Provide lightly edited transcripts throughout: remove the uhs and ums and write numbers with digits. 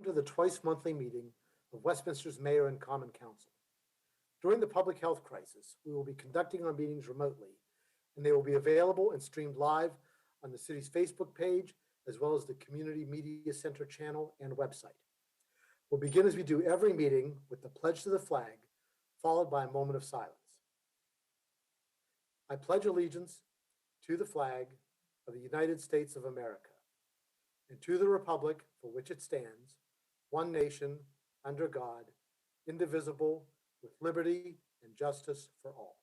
to the twice-monthly meeting of Westminster's Mayor and Common Council. During the public health crisis, we will be conducting our meetings remotely, and they will be available and streamed live on the city's Facebook page, as well as the Community Media Center channel and website. We'll begin as we do every meeting with the pledge to the flag, followed by a moment of silence. I pledge allegiance to the flag of the United States of America and to the republic for which it stands, one nation, under God, indivisible, with liberty and justice for all.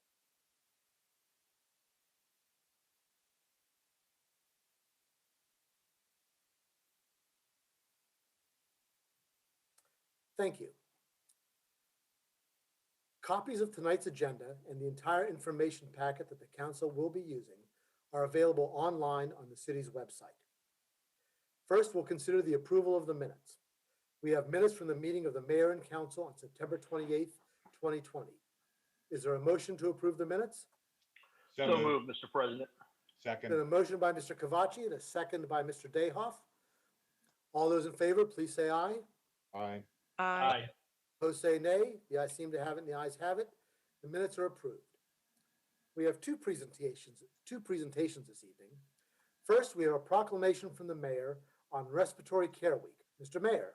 Thank you. Copies of tonight's agenda and the entire information packet that the council will be using are available online on the city's website. First, we'll consider the approval of the minutes. We have minutes from the meeting of the Mayor and Council on September 28th, 2020. Is there a motion to approve the minutes? So moved, Mr. President. Second. Then a motion by Mr. Cavacci and a second by Mr. Dayhoff. All those in favor, please say aye. Aye. Aye. Opposed, say nay. The ayes seem to have it and the ayes have it. The minutes are approved. We have two presentations this evening. First, we have a proclamation from the mayor on Respiratory Care Week. Mr. Mayor.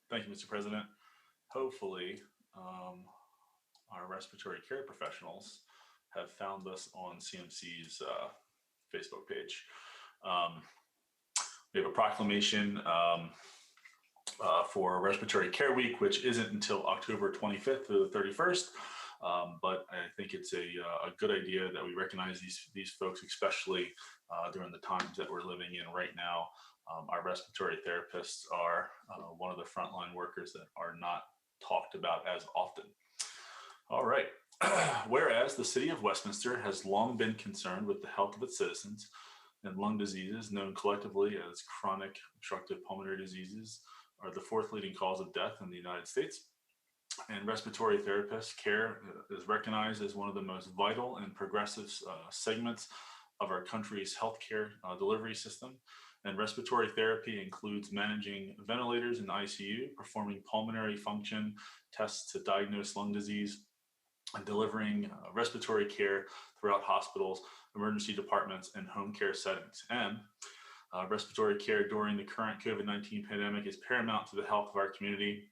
Thank you, Mr. President. Hopefully, our respiratory care professionals have found us on CMC's Facebook page. We have a proclamation for Respiratory Care Week, which isn't until October 25th to the 31st. But I think it's a good idea that we recognize these folks, especially during the times that we're living in right now. Our respiratory therapists are one of the frontline workers that are not talked about as often. All right. Whereas the city of Westminster has long been concerned with the health of its citizens, and lung diseases, known collectively as chronic obstructive pulmonary diseases, are the fourth leading cause of death in the United States. And respiratory therapist care is recognized as one of the most vital and progressive segments of our country's healthcare delivery system. And respiratory therapy includes managing ventilators in the ICU, performing pulmonary function tests to diagnose lung disease, and delivering respiratory care throughout hospitals, emergency departments, and home care settings. And respiratory care during the current COVID-19 pandemic is paramount to the health of our community.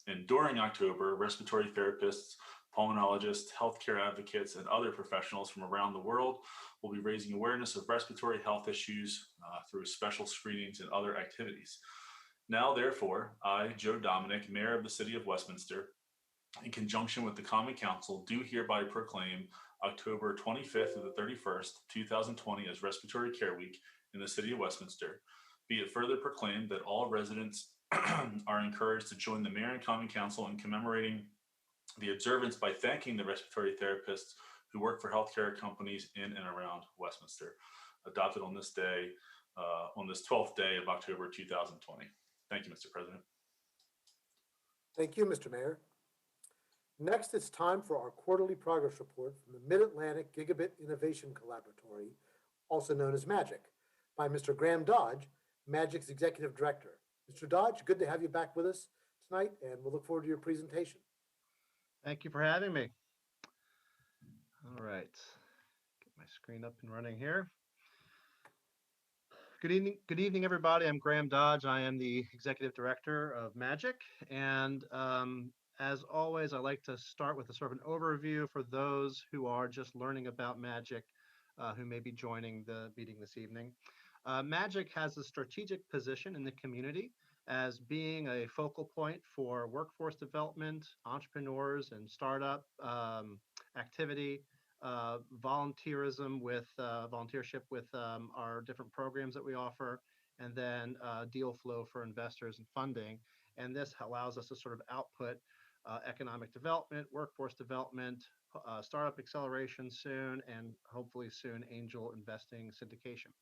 And during October, respiratory therapists, pulmonologists, healthcare advocates, and other professionals from around the world will be raising awareness of respiratory health issues through special screenings and other activities. Now, therefore, I, Joe Dominic, Mayor of the City of Westminster, in conjunction with the Common Council, do hereby proclaim October 25th to the 31st, 2020 as Respiratory Care Week in the City of Westminster. Be it further proclaimed that all residents are encouraged to join the Mayor and Common Council in commemorating the observance by thanking the respiratory therapists who work for healthcare companies in and around Westminster. Adopted on this day, on this 12th day of October 2020. Thank you, Mr. President. Thank you, Mr. Mayor. Next, it's time for our quarterly progress report from the Mid-Atlantic Gigabit Innovation Collaboratory, also known as MAGIC, by Mr. Graham Dodge, MAGIC's Executive Director. Mr. Dodge, good to have you back with us tonight, and we'll look forward to your presentation. Thank you for having me. All right, get my screen up and running here. Good evening, everybody. I'm Graham Dodge. I am the Executive Director of MAGIC, and as always, I like to start with a sort of an overview for those who are just learning about MAGIC, who may be joining the meeting this evening. MAGIC has a strategic position in the community as being a focal point for workforce development, entrepreneurs and startup activity, volunteerism with volunteership with our different programs that we offer, and then deal flow for investors and funding. And this allows us to sort of output economic development, workforce development, startup acceleration soon, and hopefully soon angel investing syndication.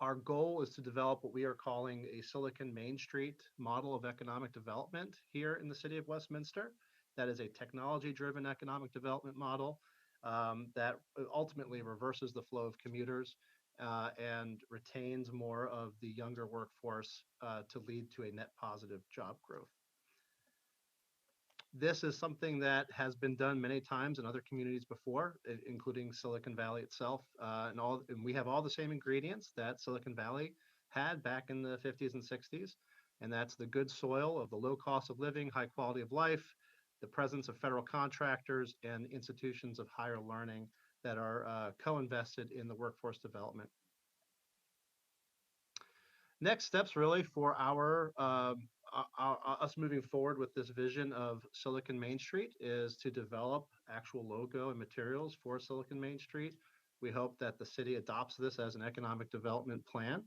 Our goal is to develop what we are calling a Silicon Main Street model of economic development here in the city of Westminster. That is a technology-driven economic development model that ultimately reverses the flow of commuters and retains more of the younger workforce to lead to a net positive job growth. This is something that has been done many times in other communities before, including Silicon Valley itself, and we have all the same ingredients that Silicon Valley had back in the 50s and 60s, and that's the good soil of the low cost of living, high quality of life, the presence of federal contractors and institutions of higher learning that are co-invested in the workforce development. Next steps really for us moving forward with this vision of Silicon Main Street is to develop actual logo and materials for Silicon Main Street. We hope that the city adopts this as an economic development plan.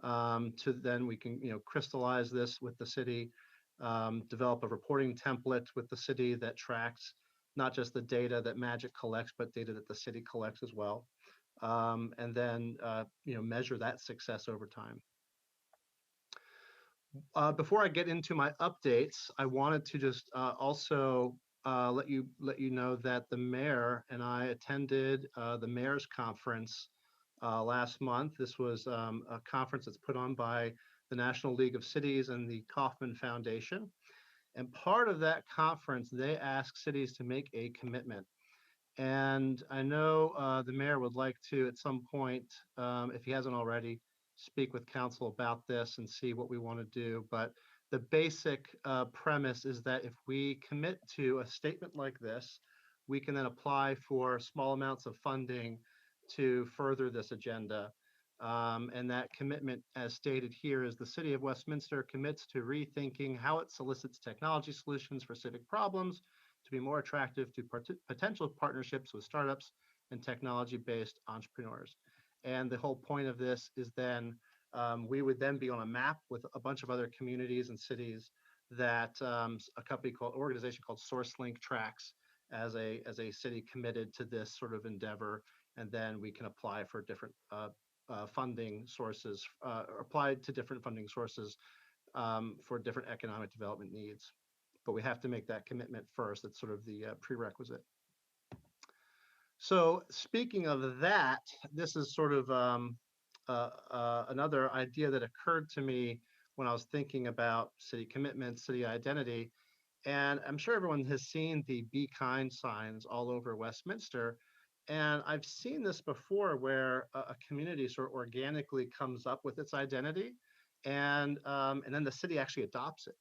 To then we can crystallize this with the city, develop a reporting template with the city that tracks not just the data that Magic collects, but data that the city collects as well, and then measure that success over time. Before I get into my updates, I wanted to just also let you know that the mayor and I attended the mayor's conference last month. This was a conference that's put on by the National League of Cities and the Kauffman Foundation. And part of that conference, they asked cities to make a commitment. And I know the mayor would like to, at some point, if he hasn't already, speak with council about this and see what we want to do. But the basic premise is that if we commit to a statement like this, we can then apply for small amounts of funding to further this agenda. And that commitment, as stated here, is the City of Westminster commits to rethinking how it solicits technology solutions for civic problems to be more attractive to potential partnerships with startups and technology-based entrepreneurs. And the whole point of this is then we would then be on a map with a bunch of other communities and cities that organization called SourceLink tracks as a city committed to this sort of endeavor. And then we can apply for different funding sources, applied to different funding sources for different economic development needs. But we have to make that commitment first. That's sort of the prerequisite. So speaking of that, this is sort of another idea that occurred to me when I was thinking about city commitment, city identity. And I'm sure everyone has seen the Be Kind signs all over Westminster. And I've seen this before where a community sort of organically comes up with its identity and then the city actually adopts it.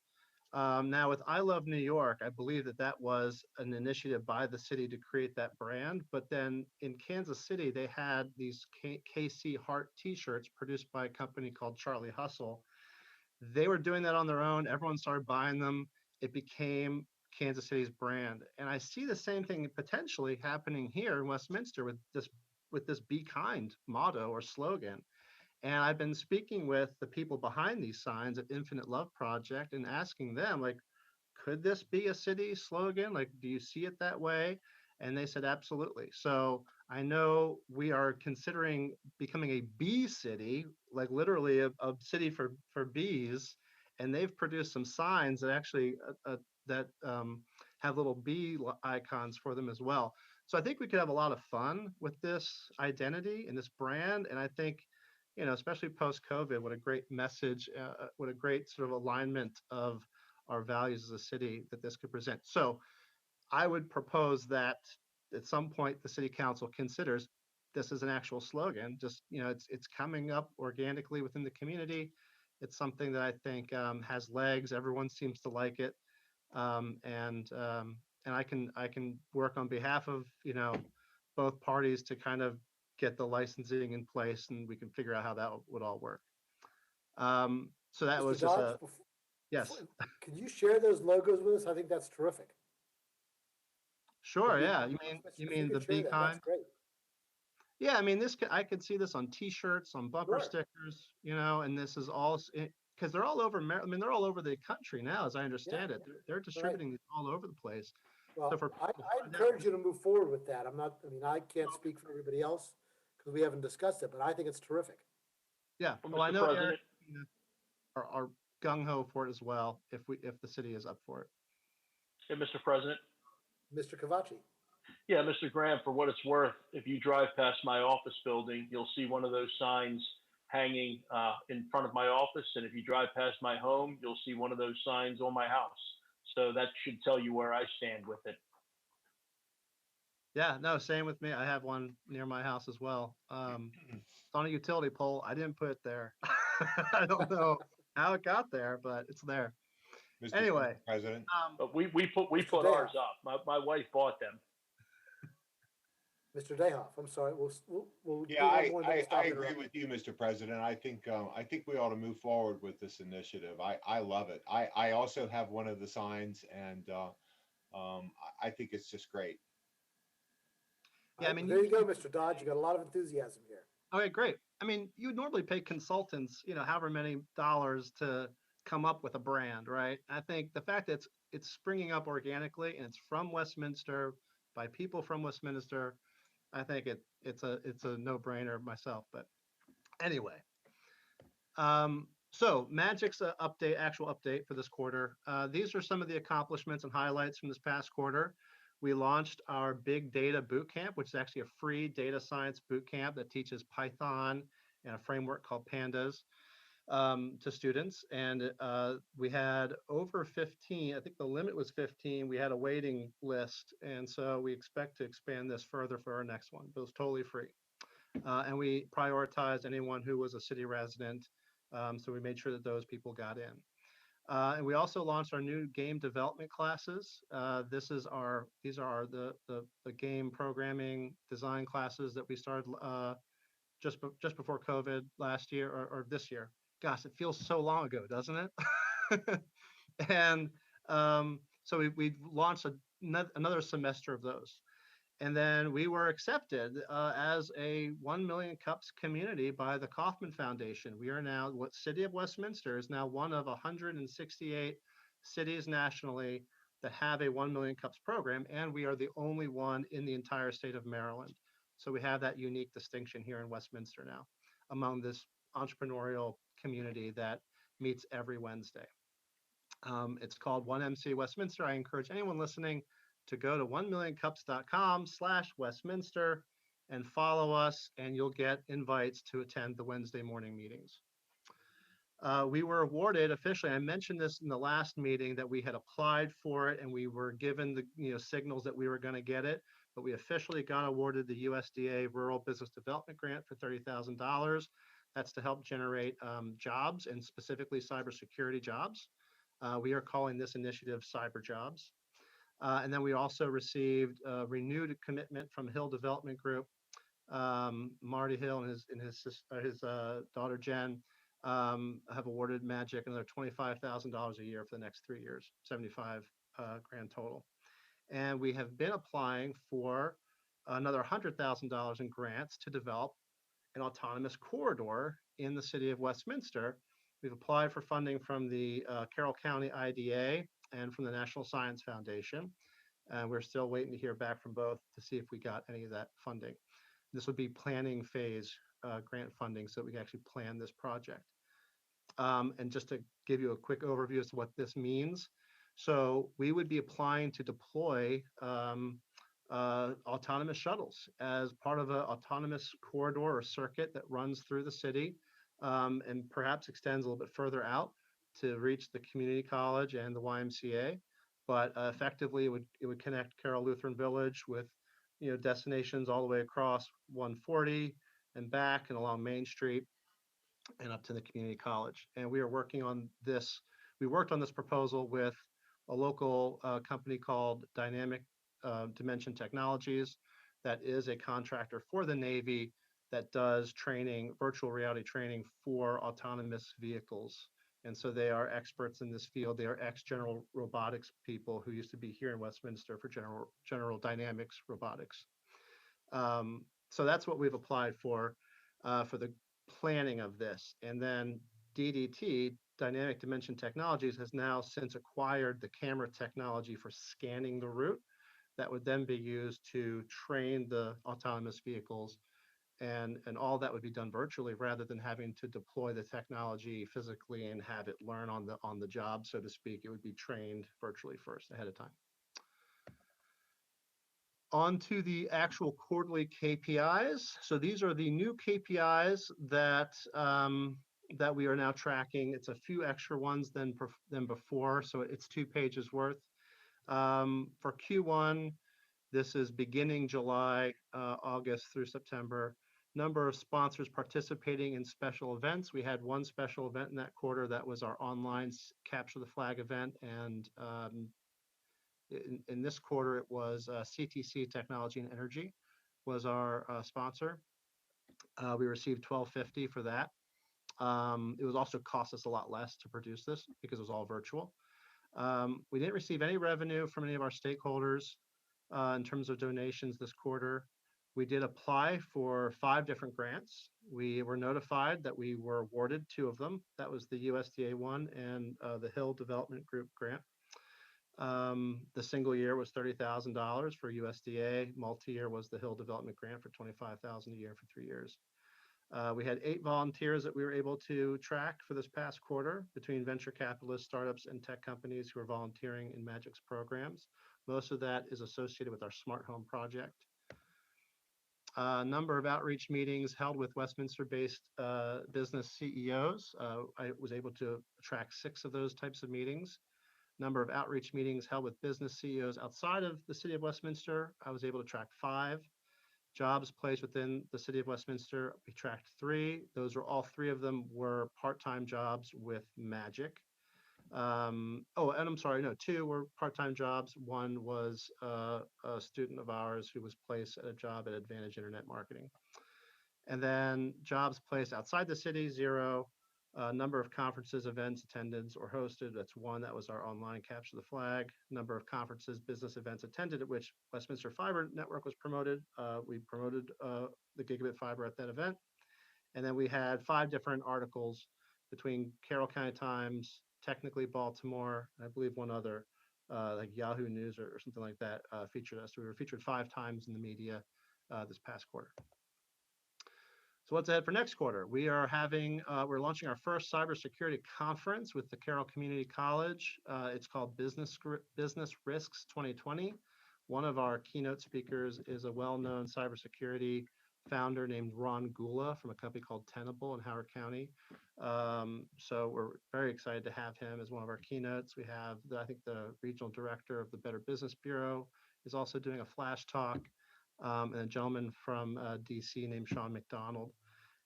Now with I Love New York, I believe that was an initiative by the city to create that brand. But then in Kansas City, they had these KC Heart t-shirts produced by a company called Charlie Hustle. They were doing that on their own. Everyone started buying them. It became Kansas City's brand. And I see the same thing potentially happening here in Westminster with this Be Kind motto or slogan. And I've been speaking with the people behind these signs at Infinite Love Project and asking them, like, could this be a city slogan? Like, do you see it that way? And they said, absolutely. So I know we are considering becoming a bee city, like literally a city for bees. And they've produced some signs that actually have little bee icons for them as well. So I think we could have a lot of fun with this identity and this brand. And I think, especially post-COVID, what a great message, what a great sort of alignment of our values as a city that this could present. So I would propose that at some point the city council considers this as an actual slogan. Just, it's coming up organically within the community. It's something that I think has legs. Everyone seems to like it. And I can work on behalf of, both parties to kind of get the licensing in place, and we can figure out how that would all work. So that Mr. was Dodge, just yes. Could you share those logos with us? I think that's terrific. Sure. Yeah. You mean the Be Kind? That's great. Yeah. I mean, I could see this on T-shirts, on bumper stickers, and this is all because they're all over. They're all over the country now, as I understand it. They're distributing these all over the place. Well, so I encourage you to move forward with that. I can't speak for everybody else because we haven't discussed it, but I think it's terrific. Yeah. Well, I know Eric are gung-ho for it as well, if the city is up for it. Hey, Mr. President. Mr. Cavacci. Yeah, Mr. Graham, for what it's worth, if you drive past my office building, you'll see one of those signs hanging in front of my office. And if you drive past my home, you'll see one of those signs on my house. So that should tell you where I stand with it. Yeah, no, same with me. I have one near my house as well. It's on a utility pole. I didn't put it there. I don't know how it got there, but it's there. Mr. Anyway, President. But we put Mr. ours Dale. up. My wife bought them. Mr. Dayhoff, I'm sorry, we'll do Yeah, one I, more. and then I, we'll stop I agree interrupting. with you, Mr. President. I think we ought to move forward with this initiative. I love it. I also have one of the signs, and I think it's just great. Yeah, I mean, There you go, Mr. Dodge. You got a lot of enthusiasm here. okay, great. I mean, you would normally pay consultants, however many dollars to come up with a brand, right? I think the fact that it's springing up organically and it's from Westminster by people from Westminster, I think it's a no-brainer myself. But anyway, so Magic's actual update for this quarter. These are some of the accomplishments and highlights from this past quarter. We launched our Big Data Bootcamp, which is actually a free data science bootcamp that teaches Python and a framework called Pandas to students. And we had over 15, I think the limit was 15. We had a waiting list. And so we expect to expand this further for our next one, but it was totally free. And we prioritized anyone who was a city resident. So we made sure that those people got in. And we also launched our new game development classes. These are the game programming design classes that we started just before COVID last year or this year. Gosh, it feels so long ago, doesn't it? And so we launched another semester of those. And then we were accepted as a 1 Million Cups community by the Kauffman Foundation. We are now, City of Westminster is now one of 168 cities nationally that have a 1 Million Cups program, and we are the only one in the entire state of Maryland. So we have that unique distinction here in Westminster now among this entrepreneurial community that meets every Wednesday. It's called 1MC Westminster. I encourage anyone listening to go to 1millioncups.com/Westminster and follow us, and you'll get invites to attend the Wednesday morning meetings. We were awarded officially, I mentioned this in the last meeting, that we had applied for it and we were given the signals that we were going to get it, but we officially got awarded the USDA Rural Business Development Grant for $30,000. That's to help generate jobs, and specifically cybersecurity jobs. We are calling this initiative Cyber Jobs. And then we also received a renewed commitment from Hill Development Group. Marty Hill and his daughter Jen have awarded Magic another $25,000 a year for the next 3 years, 75 grand total. And we have been applying for another $100,000 in grants to develop an autonomous corridor in the city of Westminster. We've applied for funding from the Carroll County IDA and from the National Science Foundation. And we're still waiting to hear back from both to see if we got any of that funding. This would be planning phase grant funding so that we can actually plan this project. And just to give you a quick overview as to what this means. So we would be applying to deploy autonomous shuttles as part of an autonomous corridor or circuit that runs through the city and perhaps extends a little bit further out to reach the community college and the YMCA. But effectively, it would connect Carroll Lutheran Village with destinations all the way across 140 and back and along Main Street and up to the community college. And we are working on this. We worked on this proposal with a local company called Dynamic Dimension Technologies that is a contractor for the Navy that does training, virtual reality training for autonomous vehicles. And so they are experts in this field. They are ex-General Robotics people who used to be here in Westminster for General Dynamics Robotics. So that's what we've applied for the planning of this. And then DDT, Dynamic Dimension Technologies, has now since acquired the camera technology for scanning the route that would then be used to train the autonomous vehicles. And all that would be done virtually rather than having to deploy the technology physically and have it learn on the job, so to speak. It would be trained virtually first ahead of time. On to the actual quarterly KPIs. So these are the new KPIs that that we are now tracking. It's a few extra ones than before, so it's 2 pages worth. For Q1, this is beginning July, August through September. Number of sponsors participating in special events. We had one special event in that quarter. That was our online Capture the Flag event, and in this quarter, it was CTC Technology and Energy was our sponsor. We received $12.50 for that. It was also cost us a lot less to produce this because it was all virtual. We didn't receive any revenue from any of our stakeholders in terms of donations this quarter. We did apply for 5 different grants. We were notified that we were awarded 2 of them. That was the USDA one and the Hill Development Group grant. The single year was $30,000 for USDA. Multi-year was the Hill Development Grant for $25,000 a year for 3 years. We had 8 volunteers that we were able to track for this past quarter between venture capitalists, startups, and tech companies who are volunteering in Magic's programs. Most of that is associated with our smart home project. Number of outreach meetings held with Westminster-based business CEOs. I was able to track 6 of those types of meetings. Number of outreach meetings held with business CEOs outside of the city of Westminster. I was able to track 5. Jobs placed within the city of Westminster, we tracked 3. Those were all 3 of them were part-time jobs with Magic. And I'm sorry, no, 2 were part-time jobs. 1 was a student of ours who was placed at a job at Advantage Internet Marketing. And then jobs placed outside the city, 0. Number of conferences, events, attendance, or hosted, that's 1. That was our online Capture the Flag. Number of conferences, business events attended at which Westminster Fiber Network was promoted. We promoted the gigabit fiber at that event. And then we had 5 different articles between Carroll County Times, Technically Baltimore, and I believe one other, like Yahoo News or something like that, featured us. So we were featured 5 times in the media this past quarter. So what's ahead for next quarter? We are we're launching our first cybersecurity conference with the Carroll Community College. It's called Business Risks 2020. One of our keynote speakers is a well-known cybersecurity founder named Ron Gula from a company called Tenable in Howard County. So we're very excited to have him as one of our keynotes. We have, I think the regional director of the Better Business Bureau is also doing a flash talk. And a gentleman from DC named Sean McDonald.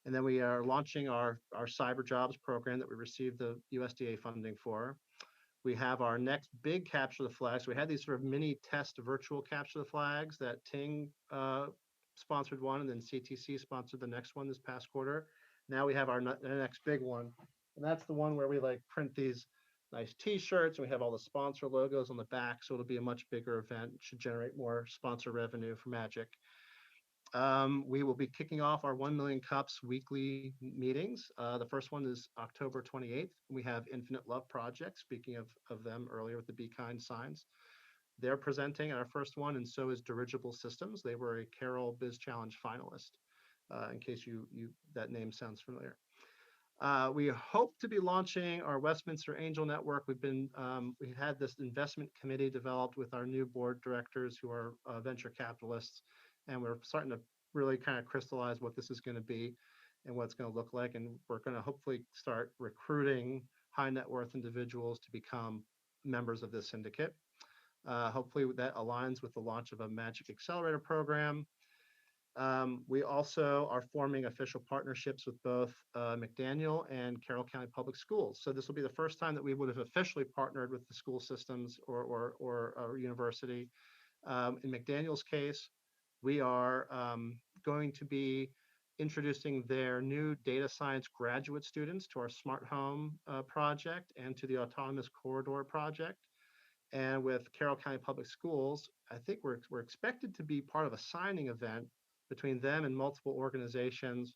And then we are launching our cyber jobs program that we received the USDA funding for. We have our next big Capture the Flag. So we had these sort of mini test virtual Capture the Flags that Ting sponsored one, and then CTC sponsored the next one this past quarter. Now we have our next big one. And that's the one where we like print these nice t-shirts, and we have all the sponsor logos on the back. So it'll be a much bigger event. It should generate more sponsor revenue for Magic. We will be kicking off our 1 Million Cups weekly meetings. The first one is October 28th. We have Infinite Love Project, speaking of them earlier with the Be Kind signs. They're presenting our first one, and so is Dirigible Systems. They were a Carroll Biz Challenge finalist, in case that name sounds familiar. We hope to be launching our Westminster Angel Network. We had this investment committee developed with our new board directors who are venture capitalists, and we're starting to really kind of crystallize what this is going to be and what it's going to look like. And we're going to hopefully start recruiting high net worth individuals to become members of this syndicate. Hopefully that aligns with the launch of a Magic Accelerator program. We also are forming official partnerships with both McDaniel and Carroll County Public Schools. So this will be the first time that we would have officially partnered with the school systems or university. In McDaniel's case, we are going to be introducing their new data science graduate students to our smart home project and to the autonomous corridor project. And with Carroll County Public Schools, I think we're expected to be part of a signing event between them and multiple organizations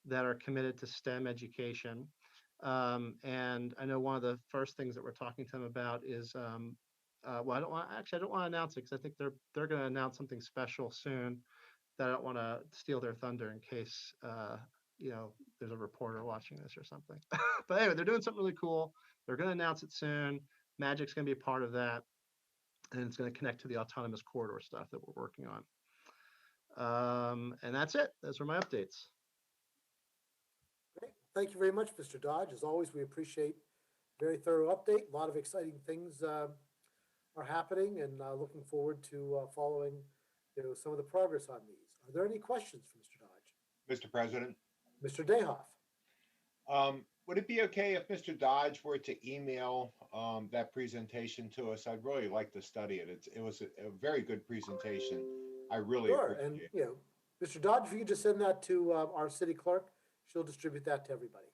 that are committed to STEM education. And I know one of the first things that we're talking to them about is, well, I don't want to announce it because I think they're going to announce something special soon that I don't want to steal their thunder in case, there's a reporter watching this or something. But anyway, they're doing something really cool. They're going to announce it soon. Magic's going to be a part of that. and it's going to connect to the autonomous corridor stuff that we're working on. And that's it. Those are my updates. Great. Thank you very much, Mr. Dodge. As always, we appreciate very thorough update. A lot of exciting things are happening, and looking forward to following some of the progress on these. Are there any questions for Mr. Dodge? Mr. President, Mr. Dayhoff. would it be okay if Mr. Dodge were to email that presentation to us? I'd really like to study it. It was a very good presentation. I really Sure, appreciate and it. Mr. Dodge, if you could just send that to our city clerk, she'll distribute that to everybody.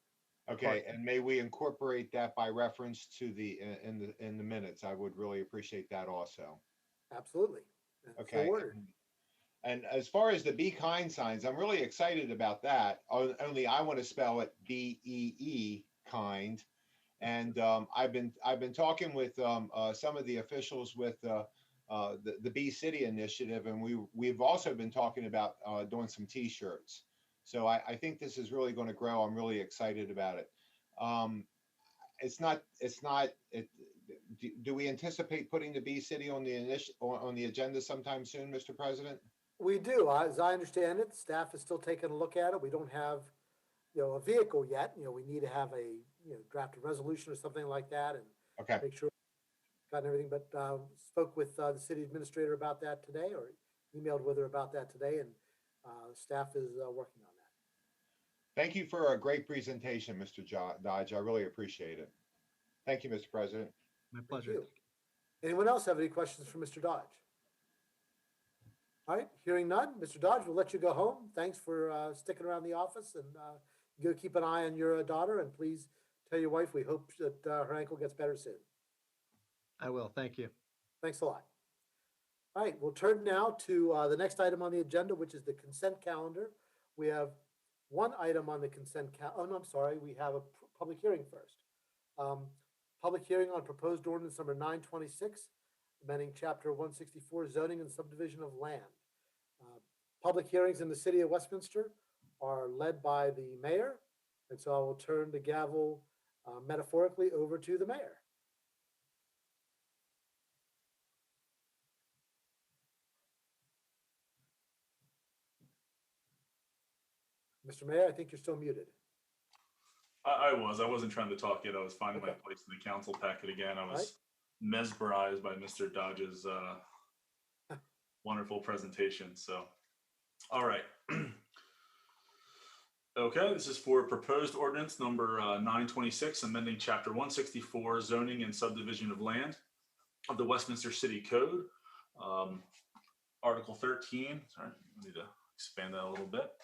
Okay, and may we incorporate that by reference to the in the minutes? I would really appreciate that also. Absolutely. And Okay. forwarded. And as far as the Be Kind signs, I'm really excited about that. Only I want to spell it BEE kind. And I've been talking with some of the officials with the Bee City initiative, and we've also been talking about doing some T-shirts. So I think this is really going to grow. I'm really excited about it. Do we anticipate putting the Bee City on the agenda sometime soon, Mr. President? We do. As I understand it, staff is still taking a look at it. We don't have, a vehicle yet. We need to have a, draft a resolution or something like that and Okay. make sure got everything. But spoke with the city administrator about that today, or emailed with her about that today, and staff is working on that. Thank you for a great presentation, Mr. Dodge. I really appreciate it. Thank you, Mr. President. My Thank pleasure. you. Anyone else have any questions for Mr. Dodge? All right, hearing none, Mr. Dodge, we'll let you go home. Thanks for sticking around the office, and go keep an eye on your daughter, and please tell your wife we hope that her ankle gets better soon. I will. Thank you. Thanks a lot. All right, we'll turn now to the next item on the agenda, which is the consent calendar. We have one item on the consent calendar. Oh, no, I'm sorry. We have a public hearing first. Public hearing on proposed ordinance number 926, amending chapter 164, zoning and subdivision of land. Public hearings in the city of Westminster are led by the mayor, and so I will turn the gavel metaphorically over to the mayor. Mr. Mayor, I think you're still muted. I wasn't trying to talk yet. I was finding my Okay. place in the council packet again. I was Right. mesmerized by Mr. Dodge's wonderful presentation. So, all right. Okay, this is for proposed ordinance number 926, amending chapter 164, zoning and subdivision of land of the Westminster City Code. Article 13, sorry, I need to expand that a little bit.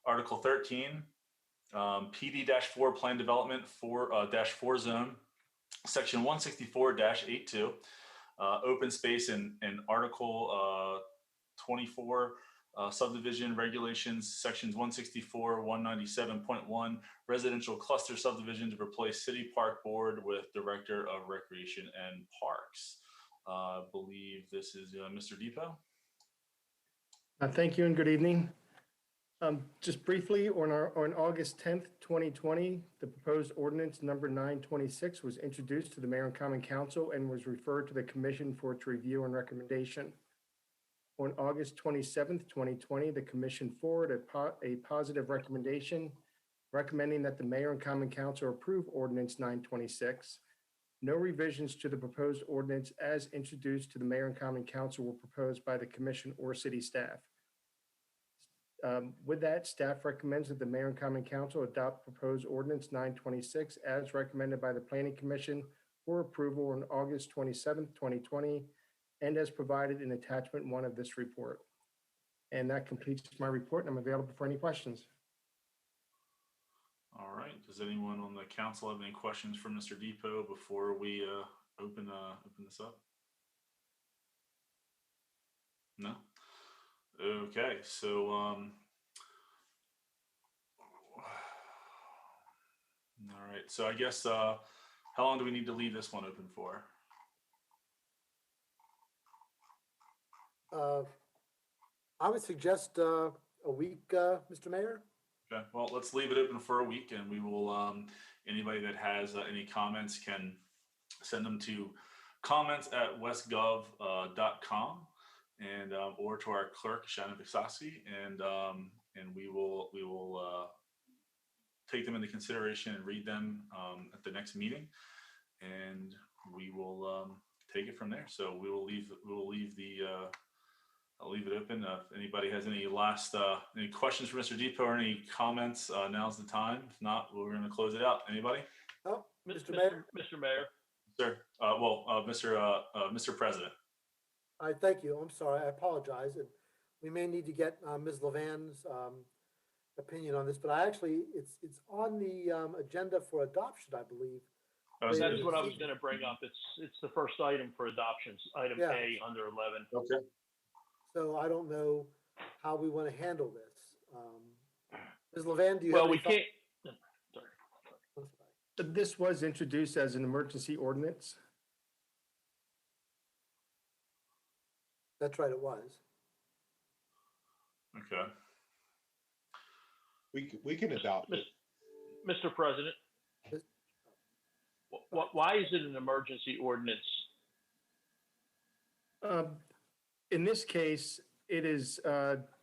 Article 13, PD-4 plan development for -4 zone, section 164-82, open space and Article 24, subdivision regulations, sections 164, 197.1, residential cluster subdivision to replace city park board with director of recreation and parks. I believe this is Mr. Depot. Thank you and good evening. Just briefly, on August 10th, 2020, the proposed ordinance number 926 was introduced to the Mayor and Common Council and was referred to the Commission for its review and recommendation. On August 27th, 2020, the Commission forwarded a positive recommendation recommending that the Mayor and Common Council approve Ordinance 926. No revisions to the proposed ordinance as introduced to the Mayor and Common Council were proposed by the Commission or city staff. With that, staff recommends that the Mayor and Common Council adopt proposed ordinance 926 as recommended by the Planning Commission for approval on August 27th, 2020, and as provided in attachment 1 of this report. And that completes my report, and I'm available for any questions. All right. Does anyone on the council have any questions for Mr. Depot before we open this up? No? Okay, so all right. So I guess how long do we need to leave this one open for? I would suggest a week, Mr. Mayor. Okay, well, let's leave it open for a week, and we will, anybody that has any comments can send them to comments@westgov.com and or to our clerk Shannon Vixasi, and we will take them into consideration and read them at the next meeting, and we will take it from there. So I'll leave it open. If anybody has any any questions for Mr. Depot or any comments, now's the time. If not, we're going to close it out. Anybody? Oh, Mr. Mayor? Mr. Mayor. Sir. Mr. President. I thank you. I'm sorry. I apologize. And we may need to get Ms. Levan's opinion on this, but it's on the agenda for adoption, I believe. That is what I was going to bring up. It's the first item for adoptions, item Yeah. A under 11. Okay. So I don't know how we want to handle this. Ms. Levan, do you Well, have we any can't. Sorry. This was introduced as an emergency ordinance. That's right, it was. Okay. We can adopt it. Mr. President, why is it an emergency ordinance? In this case, it is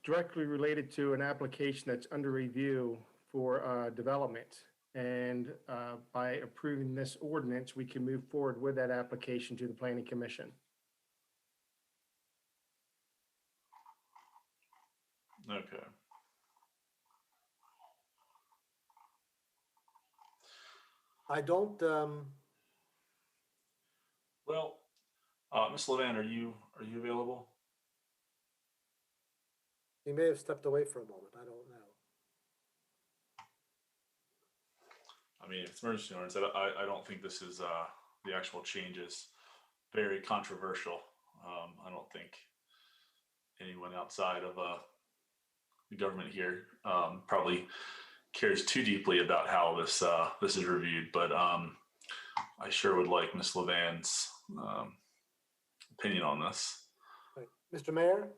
directly related to an application that's under review for development. And by approving this ordinance, we can move forward with that application to the Planning Commission. Okay. I don't, Well, Ms. Levan, are you available? he may have stepped away for a moment. I don't know. I mean, if it's emergency ordinance, I don't think this is the actual changes very controversial. I don't think anyone outside of the government here probably cares too deeply about how this is reviewed, but I sure would like Ms. Levan's opinion on this. Right. Mr. Mayor?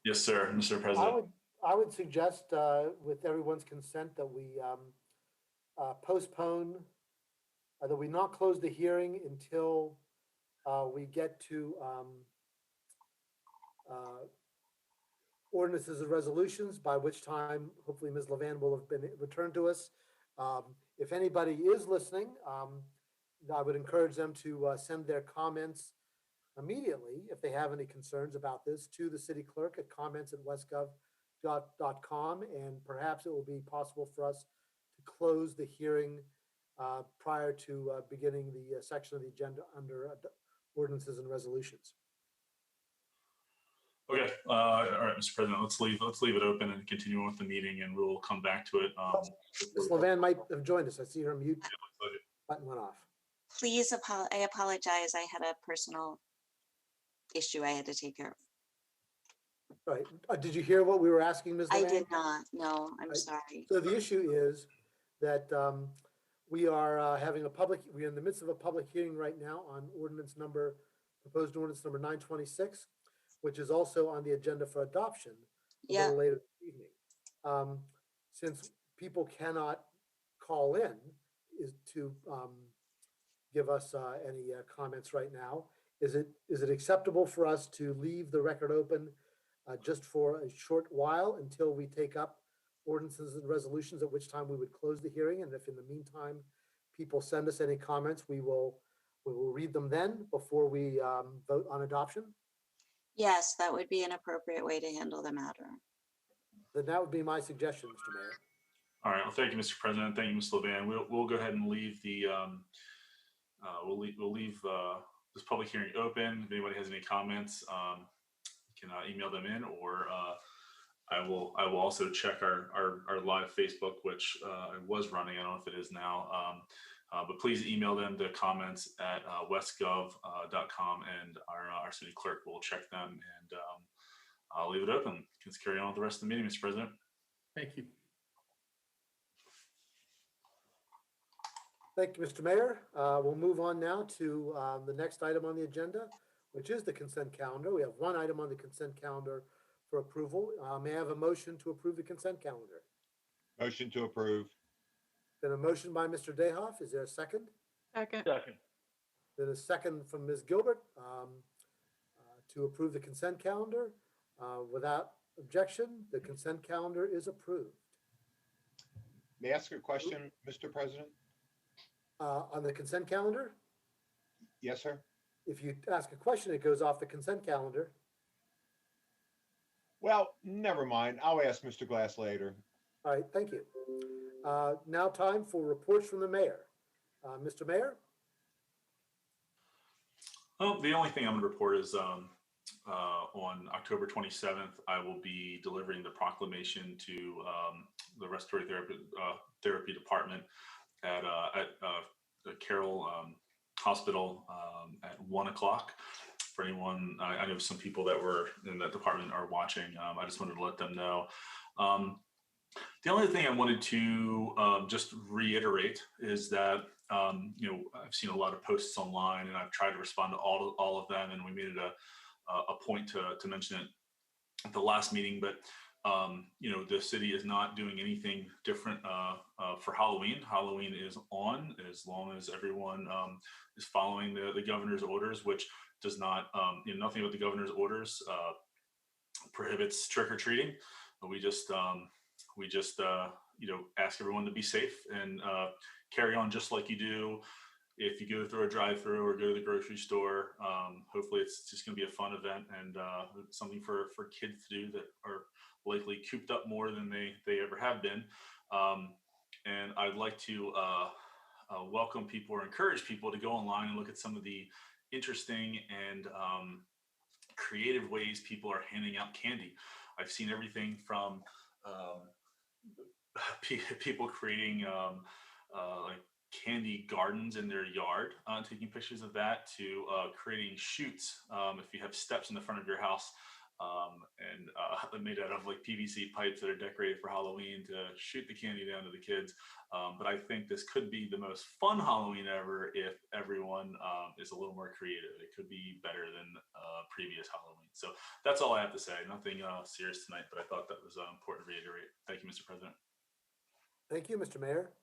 Yes, sir, Mr. President. I would suggest, with everyone's consent, that we postpone, that we not close the hearing until we get to ordinances and resolutions, by which time hopefully Ms. Levan will have been returned to us. If anybody is listening, I would encourage them to send their comments immediately, if they have any concerns about this, to the city clerk at comments@westgov.com, and perhaps it will be possible for us to close the hearing prior to beginning the section of the agenda under ordinances and resolutions. Okay, all right, Mr. President, let's leave it open and continue with the meeting, and we'll come back to it. Ms. Levan might have joined us. I see her mute button went off. Please, I apologize. I had a personal issue I had to take care of. Right. Did you hear what we were asking, Ms. Levan? I did not. No, I'm Right. sorry. So the issue is that we are we're in the midst of a public hearing right now on proposed ordinance number 926, which is also on the agenda for adoption a Yeah. little later this evening. Since people cannot call in to give us any comments right now, is it acceptable for us to leave the record open just for a short while until we take up ordinances and resolutions, at which time we would close the hearing? And if in the meantime people send us any comments, we will read them then before we vote on adoption? Yes, that would be an appropriate way to handle the matter. Then that would be my suggestion, Mr. Mayor. All right. Well, thank you, Mr. President. Thank you, Ms. Levan. We'll go ahead and leave the we'll leave this public hearing open. If anybody has any comments, you can email them in, or I will also check our live Facebook, which I was running. I don't know if it is now. But please email them to comments@westgov.com, and our city clerk will check them, and I'll leave it open. Let's carry on with the rest of the meeting, Mr. President. Thank you. Thank you, Mr. Mayor. We'll move on now to the next item on the agenda, which is the consent calendar. We have one item on the consent calendar for approval. May I have a motion to approve the consent calendar? Motion to approve. Been a motion by Mr. Dayhoff. Is there a second? Second. Second. Then a second from Ms. Gilbert to approve the consent calendar. Without objection, the consent calendar is approved. May I ask a question, Mr. President? On the consent calendar, Yes, sir. if you ask a question, it goes off the consent calendar. Well, never mind. I'll ask Mr. Glass later. All right, thank you. Now time for reports from the mayor. Mr. Mayor? Well, the only thing I'm going to report is on October 27th, I will be delivering the proclamation to the respiratory therapy department at the Carroll Hospital at 1 o'clock. For anyone, I know some people that were in that department are watching. I just wanted to let them know. The only thing I wanted to just reiterate is that I've seen a lot of posts online, and I've tried to respond to all of them, and we made it a point to mention it at the last meeting. But the city is not doing anything different for Halloween. Halloween is on as long as everyone is following the governor's orders, which does not nothing about the governor's orders prohibits trick or treating. We just ask everyone to be safe and carry on just like you do if you go through a drive-through or go to the grocery store. Hopefully it's just going to be a fun event and something for kids to do that are likely cooped up more than they ever have been. And I'd like to welcome people or encourage people to go online and look at some of the interesting and creative ways people are handing out candy. I've seen everything from people creating like candy gardens in their yard, taking pictures of that, to creating chutes if you have steps in the front of your house, and made out of like PVC pipes that are decorated for Halloween to shoot the candy down to the kids. But I think this could be the most fun Halloween ever if everyone is a little more creative. It could be better than previous Halloween. So that's all I have to say. Nothing serious tonight, but I thought that was important to reiterate. Thank you, Mr. President. Thank you, Mr. Mayor.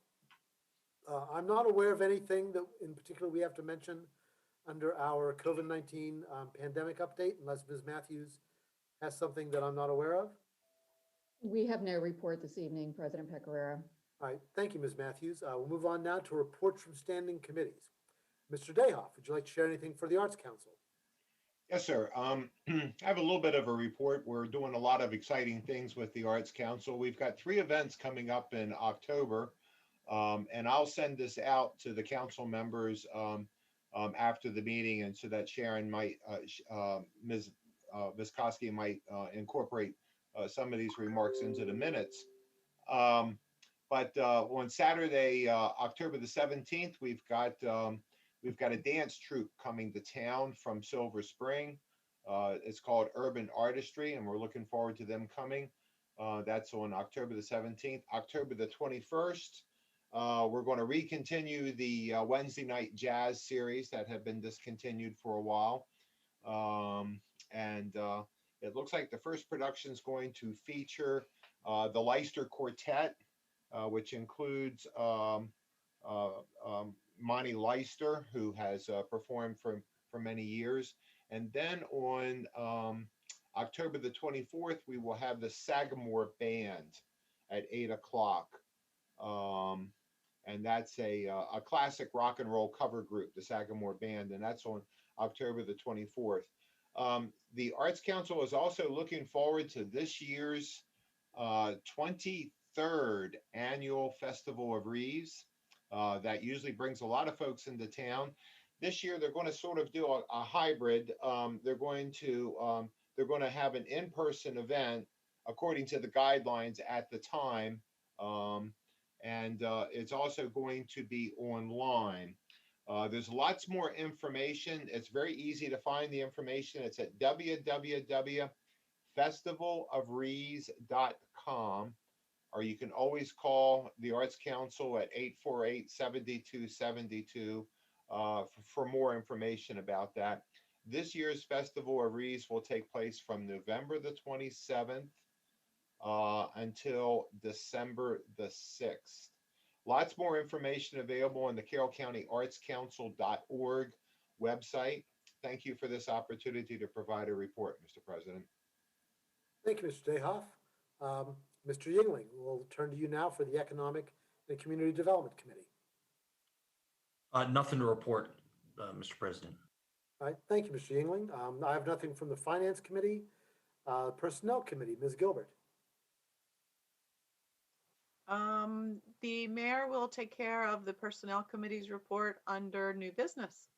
I'm not aware of anything that in particular we have to mention under our COVID-19 pandemic update, unless Ms. Matthews has something that I'm not aware of. We have no report this evening, President Pecoraro. All right, thank you, Ms. Matthews. We'll move on now to reports from standing committees. Mr. Dayhoff, would you like to share anything for the Arts Council? Yes, sir. I have a little bit of a report. We're doing a lot of exciting things with the Arts Council. We've got 3 events coming up in October, and I'll send this out to the council members after the meeting, and so that Sharon might, Ms. Koski might incorporate some of these remarks into the minutes. But on Saturday, October the 17th, we've got a dance troupe coming to town from Silver Spring. It's called Urban Artistry, and we're looking forward to them coming. That's on October the 17th. October the 21st, we're going to recontinue the Wednesday night jazz series that have been discontinued for a while. And it looks like the first production is going to feature the Leicester Quartet, which includes Monty Leicester, who has performed for many years. And then on October the 24th, we will have the Sagamore Band at 8 o'clock. And that's a classic rock and roll cover group, the Sagamore Band, and that's on October the 24th. The Arts Council is also looking forward to this year's 23rd annual Festival of Wreaths. That usually brings a lot of folks into town. This year, they're going to sort of do a hybrid. They're going to have an in-person event according to the guidelines at the time, and it's also going to be online. There's lots more information. It's very easy to find the information. It's at www.festivalofwreaths.com, or you can always call the Arts Council at 848-7272 for more information about that. This year's Festival of Wreaths will take place from November the 27th until December the 6th. Lots more information available on the Carroll County Arts Council.org website. Thank you for this opportunity to provide a report, Mr. President. Thank you, Mr. Dayhoff. Mr. Yingling, we'll turn to you now for the Economic and Community Development Committee. Nothing to report, Mr. President. All right, thank you, Mr. Yingling. I have nothing from the Finance Committee. Personnel Committee, Ms. Gilbert. The mayor will take care of the Personnel Committee's report under new business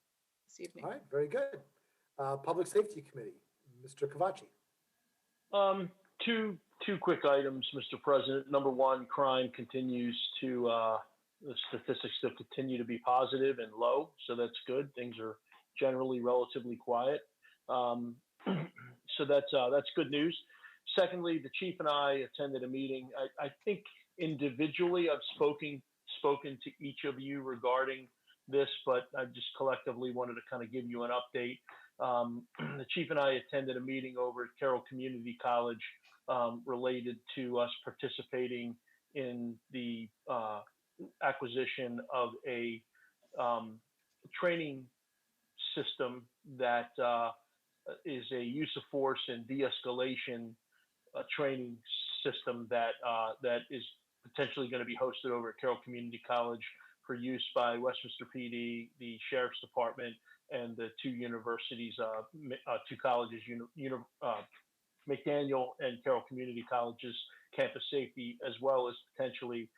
this evening. All right, very good. Public Safety Committee, Mr. Cavacci. Two quick items, Mr. President. Number one, crime continues to, the statistics still continue to be positive and low, so that's good. Things are generally relatively quiet. So that's good news. Secondly, the chief and I attended a meeting. I think individually I've spoken to each of you regarding this, but I just collectively wanted to kind of give you an update. The chief and I attended a meeting over at Carroll Community College related to us participating in the acquisition of a training system that is a use of force and de-escalation training system that is potentially going to be hosted over at Carroll Community College for use by Westminster PD, the Sheriff's Department, and the two universities, two colleges, McDaniel and Carroll Community College's campus safety, as well as potentially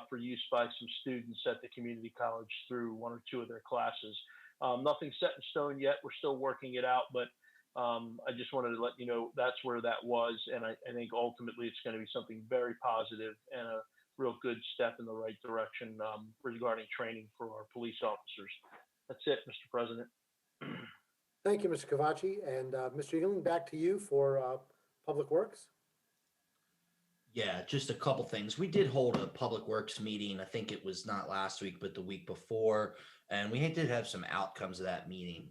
for use by some students at the community college through one or two of their classes. Nothing set in stone yet. We're still working it out, but I just wanted to let you know that's where that was. And I think ultimately it's going to be something very positive and a real good step in the right direction regarding training for our police officers. That's it, Mr. President. Thank you, Mr. Cavacci. And Mr. Yingling, back to you for Public Works. Yeah, just a couple things. We did hold a Public Works meeting. I think it was not last week, but the week before. And we did have some outcomes of that meeting.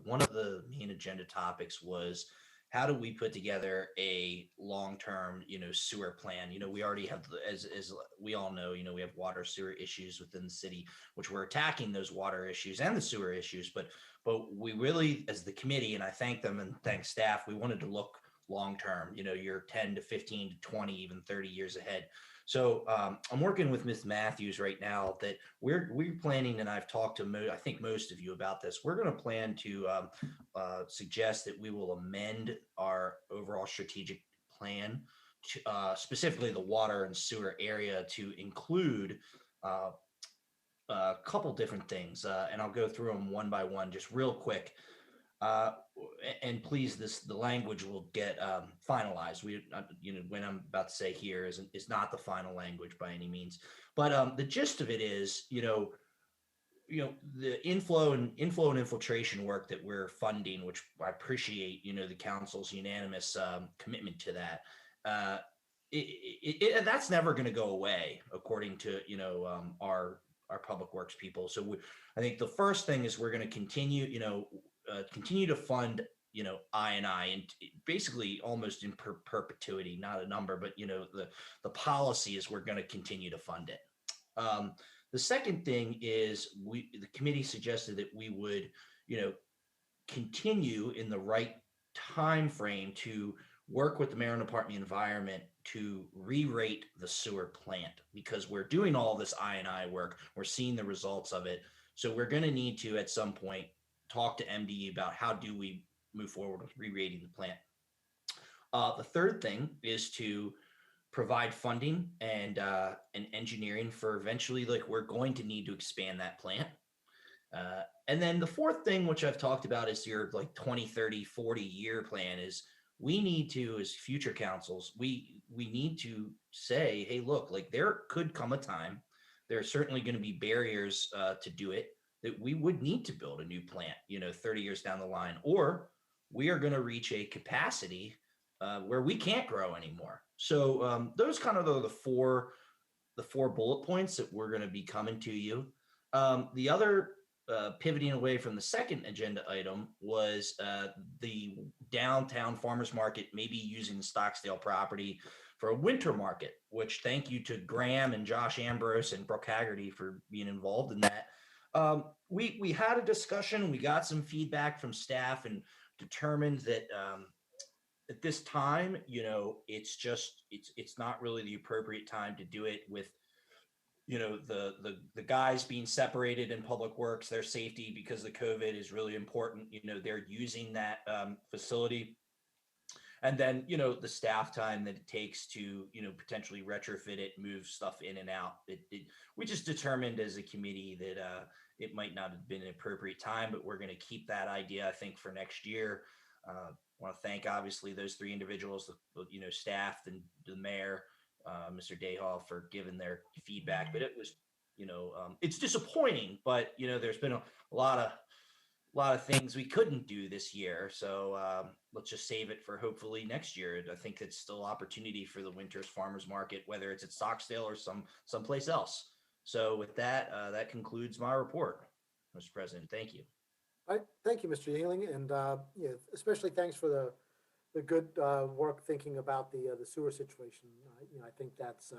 One of the main agenda topics was how do we put together a long-term, sewer plan? We already have, as we all know, we have water sewer issues within the city, which we're attacking those water issues and the sewer issues. But we really, as the committee, and I thank them and thank staff, we wanted to look long-term, you're 10 to 15 to 20, even 30 years ahead. So I'm working with Ms. Matthews right now that we're planning, and I've talked to I think most of you about this. We're going to plan to suggest that we will amend our overall strategic plan, to, specifically the water and sewer area, to include a couple different things, and I'll go through them one by one, just real quick. And please, the language will get finalized. When I'm about to say here is not the final language by any means, but the gist of it is, the inflow and infiltration work that we're funding, which I appreciate, the council's unanimous commitment to that. That's never going to go away, according to our public works people. So I think the first thing is we're going to continue to fund I&I, and basically almost in perpetuity, not a number, but the policy is we're going to continue to fund it. The second thing is the committee suggested that we would continue in the right time frame to work with the Maryland Department of Environment to re-rate the sewer plant, because we're doing all this I&I work. We're seeing the results of it. So we're going to need to, at some point, talk to MDE about how do we move forward with re-rating the plant. The third thing is to provide funding and engineering for eventually, we're going to need to expand that plant. And then the fourth thing, which I've talked about, is your 20, 30, 40-year plan. Is we need to, as future councils, we need to say, hey, look, there could come a time, there are certainly going to be barriers to do it, that we would need to build a new plant, 30 years down the line, or we are going to reach a capacity where we can't grow anymore. So those kind of are the four bullet points that we're going to be coming to you. The other pivoting away from the second agenda item was the downtown farmers market, maybe using the Stocksdale property for a winter market, which thank you to Graham and Josh Ambrose and Brooke Haggerty for being involved in that. We had a discussion. We got some feedback from staff and determined that at this time, it's not really the appropriate time to do it with the guys being separated in public works. Their safety because the COVID is really important. They're using that facility. And then, the staff time that it takes to, potentially retrofit it, move stuff in and out. We just determined as a committee that it might not have been an appropriate time, but we're going to keep that idea, I think, for next year. I want to thank, obviously, those three individuals, staff and the mayor, Mr. Dayhoff, for giving their feedback. But it was, it's disappointing, but, there's been a lot of things we couldn't do this year. So let's just save it for hopefully next year. I think it's still opportunity for the Winters Farmers Market, whether it's at Stocksdale or someplace else. So with that, that concludes my report, Mr. President. Thank you. All right, thank you, Mr. Yingling, and especially thanks for the good work thinking about the sewer situation. I think that's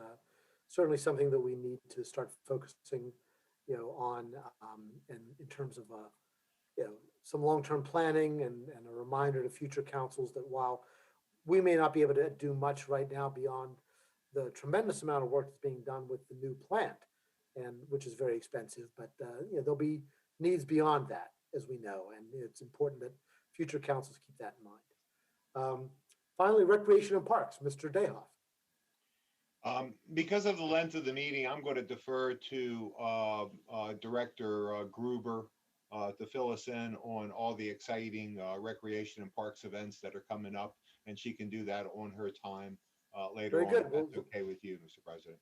certainly something that we need to start focusing, on, and in terms of some long-term planning and a reminder to future councils that while we may not be able to do much right now beyond the tremendous amount of work that's being done with the new plant, and which is very expensive, but there'll be needs beyond that, as we know, and it's important that future councils keep that in mind. Finally, Recreation and Parks, Mr. Dayhoff. Because of the length of the meeting, I'm going to defer to Director Gruber to fill us in on all the exciting recreation and parks events that are coming up, and she can do that on her time later Very on. good. If that's okay with you, Mr. President.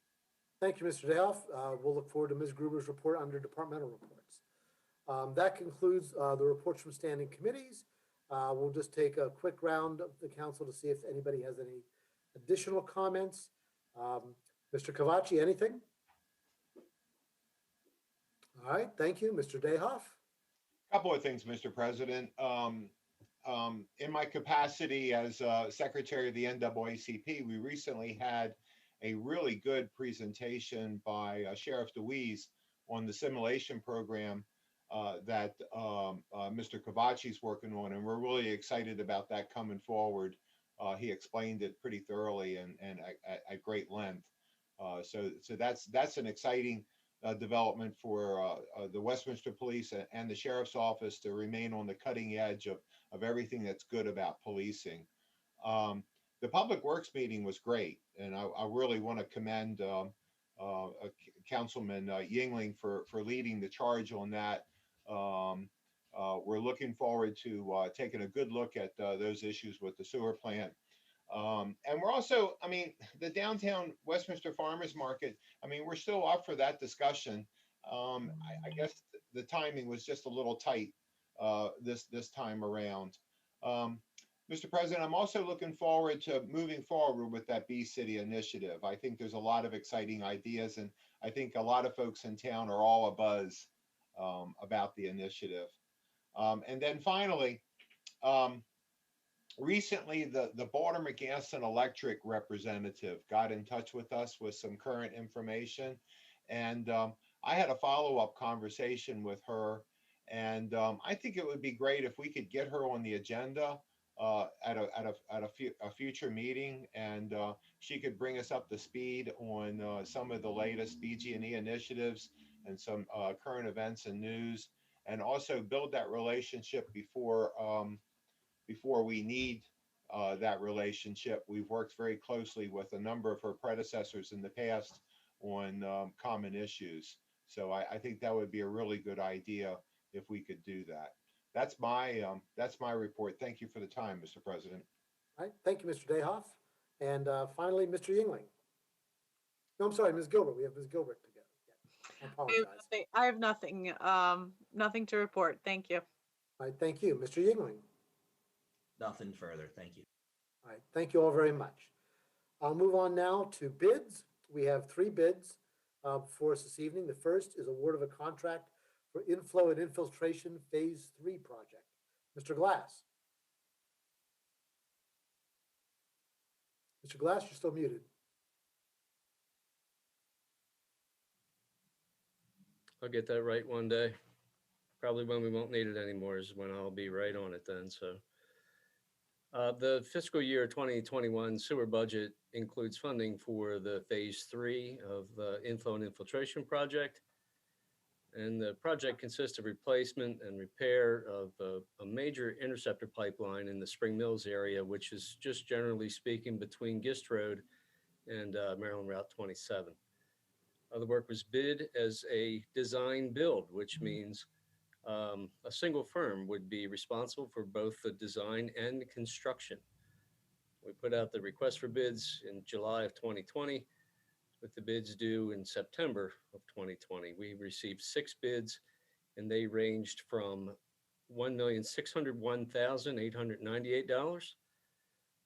Thank you, Mr. Dayhoff. We'll look forward to Ms. Gruber's report under departmental reports. That concludes the reports from standing committees. We'll just take a quick round of the council to see if anybody has any additional comments. Mr. Cavacci, anything? All right, thank you. Mr. Dayhoff? Couple of things, Mr. President. In my capacity as Secretary of the NAACP, we recently had a really good presentation by Sheriff DeWeese on the simulation program that Mr. Cavacci is working on, and we're really excited about that coming forward. He explained it pretty thoroughly and at great length. So that's an exciting development for the Westminster Police and the Sheriff's Office to remain on the cutting edge of everything that's good about policing. The Public Works meeting was great, and I really want to commend Councilman Yingling for leading the charge on that. We're looking forward to taking a good look at those issues with the sewer plant. And we're also, the downtown Westminster Farmers Market, we're still up for that discussion. I guess the timing was just a little tight this time around. Mr. President, I'm also looking forward to moving forward with that Bee City initiative. I think there's a lot of exciting ideas, and I think a lot of folks in town are all abuzz about the initiative. And then finally, recently, the Baltimore Gas and Electric representative got in touch with us with some current information, and I had a follow-up conversation with her, and I think it would be great if we could get her on the agenda at a future meeting, and she could bring us up to speed on some of the latest BG&E initiatives and some current events and news, and also build that relationship before we need that relationship. We've worked very closely with a number of her predecessors in the past on common issues. So I think that would be a really good idea if we could do that. That's my report. Thank you for the time, Mr. President. All right, thank you, Mr. Dayhoff. And finally, Mr. Yingling. No, I'm sorry, Ms. Gilbert. We have Ms. Gilbert to go. Yeah, I apologize. I have nothing, nothing to report. Thank you. All right, thank you. Mr. Yingling. Nothing further. Thank you. All right, thank you all very much. I'll move on now to bids. We have 3 bids for us this evening. The first is award of a contract for inflow and infiltration phase 3 project. Mr. Glass. Mr. Glass, you're still muted. I'll get that right one day. Probably when we won't need it anymore is when I'll be right on it then. So the fiscal year 2021 sewer budget includes funding for the phase 3 of the inflow and infiltration project. And the project consists of replacement and repair of a major interceptor pipeline in the Spring Mills area, which is just generally speaking between Gist Road and Maryland Route 27. The work was bid as a design build, which means a single firm would be responsible for both the design and construction. We put out the request for bids in July of 2020, with the bids due in September of 2020. We received 6 bids, and they ranged from $1,601,898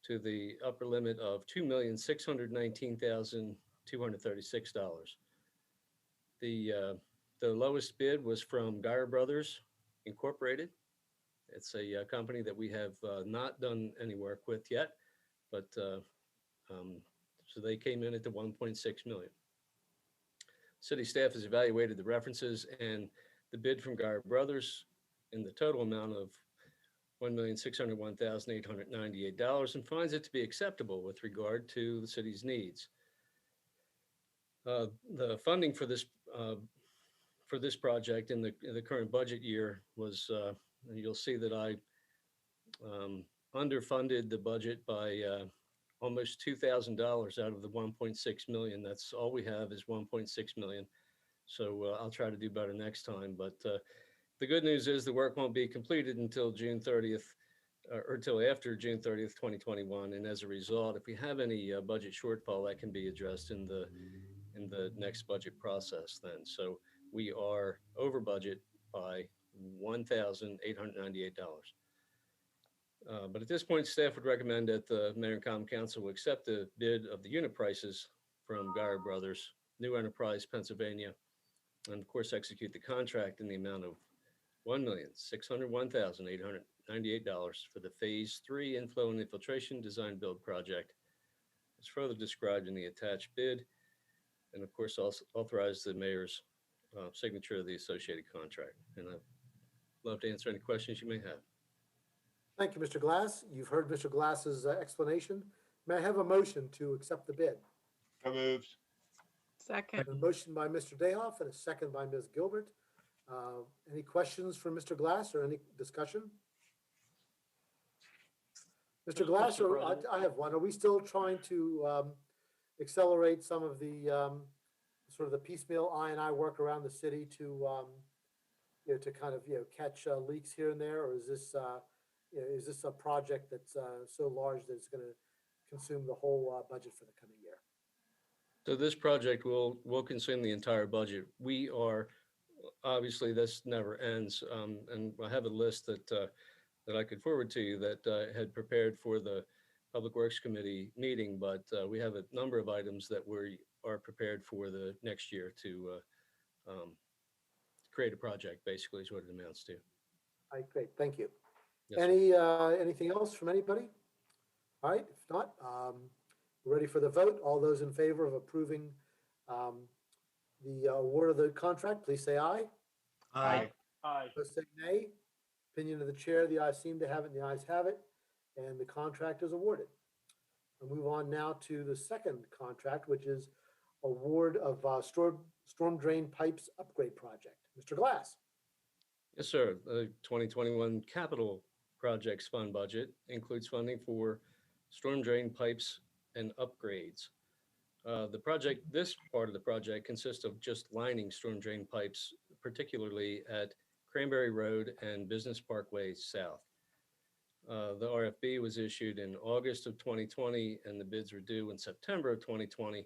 to the upper limit of $2,619,236. The lowest bid was from Geyer Brothers Incorporated. It's a company that we have not done any work with yet, but so they came in at the 1.6 million. City staff has evaluated the references and the bid from Geyer Brothers in the total amount of $1,601,898 and finds it to be acceptable with regard to the city's needs. The funding for this project in the current budget year was, you'll see that I underfunded the budget by almost $2,000 out of the 1.6 million. That's all we have is 1.6 million. So I'll try to do better next time. But the good news is the work won't be completed until June 30th or until after June 30th, 2021. And as a result, if we have any budget shortfall, that can be addressed in the next budget process then. So we are over budget by $1,898. But at this point, staff would recommend that the Mayor and Common Council will accept the bid of the unit prices from Geyer Brothers, New Enterprise, Pennsylvania, and of course, execute the contract in the amount of $1,601,898 for the Phase 3 Inflow and Infiltration Design Build Project. It's further described in the attached bid, and of course, also authorize the mayor's signature of the associated contract. And I'd love to answer any questions you may have. Thank you, Mr. Glass. You've heard Mr. Glass's explanation. May I have a motion to accept the bid? So moved. Second. A motion by Mr. Dayhoff and a second by Ms. Gilbert. Any questions for Mr. Glass or any discussion? Mr. Glass, Mr. President. I have one. Are we still trying to accelerate some of the sort of the piecemeal I&I work around the city to, you know, to kind of, you know, catch leaks here and there? Or is this, you know, is this a project that's so large that it's going to consume the whole budget for the coming year? So this project will consume the entire budget. We are, obviously this never ends. And I have a list that I could forward to you that I had prepared for the Public Works Committee meeting, but we have a number of items that we are prepared for the next year to create a project, basically is what it amounts to. All right, great, thank you. Yes, Anything else from anybody? All right, if not, we're ready for the vote. All those in favor of approving the award of the contract, please say aye. Aye. Aye. Opposed, say nay. Opinion of the chair, the ayes seem to have it, and the ayes have it, and the contract is awarded. We'll move on now to the second contract, which is award of storm drain pipes upgrade project. Mr. Glass. Yes, sir. The 2021 Capital Projects Fund budget includes funding for storm drain pipes and upgrades. This part of the project consists of just lining storm drain pipes, particularly at Cranberry Road and Business Parkway South. The RFB was issued in August of 2020, and the bids were due in September of 2020.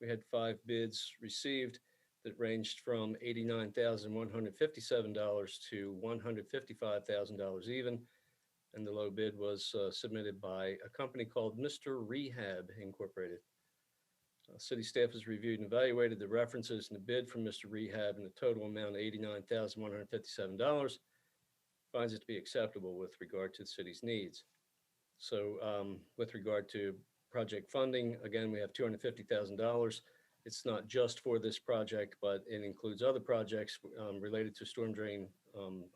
We had 5 bids received that ranged from $89,157 to $155,000 even. And the low bid was submitted by a company called Mr. Rehab Incorporated. City staff has reviewed and evaluated the references in the bid from Mr. Rehab in the total amount of $89,157. Finds it to be acceptable with regard to the city's needs. So with regard to project funding, again, we have $250,000. it's not just for this project, but it includes other projects related to storm drain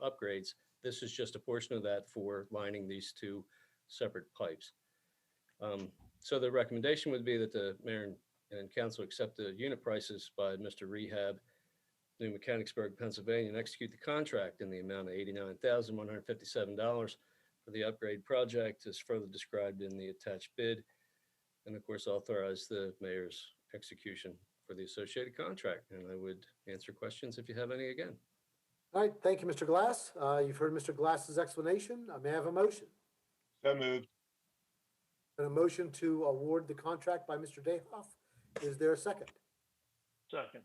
upgrades. This is just a portion of that for lining these two separate pipes. So the recommendation would be that the mayor and council accept the unit prices by Mr. Rehab, New Mechanicsburg, Pennsylvania, and execute the contract in the amount of $89,157 for the upgrade project as further described in the attached bid. And of course, authorize the mayor's execution for the associated contract. And I would answer questions if you have any again. All right, thank you, Mr. Glass. You've heard Mr. Glass's explanation. May I have a motion? So moved. And a motion to award the contract by Mr. Dayhoff. Is there a second? Second.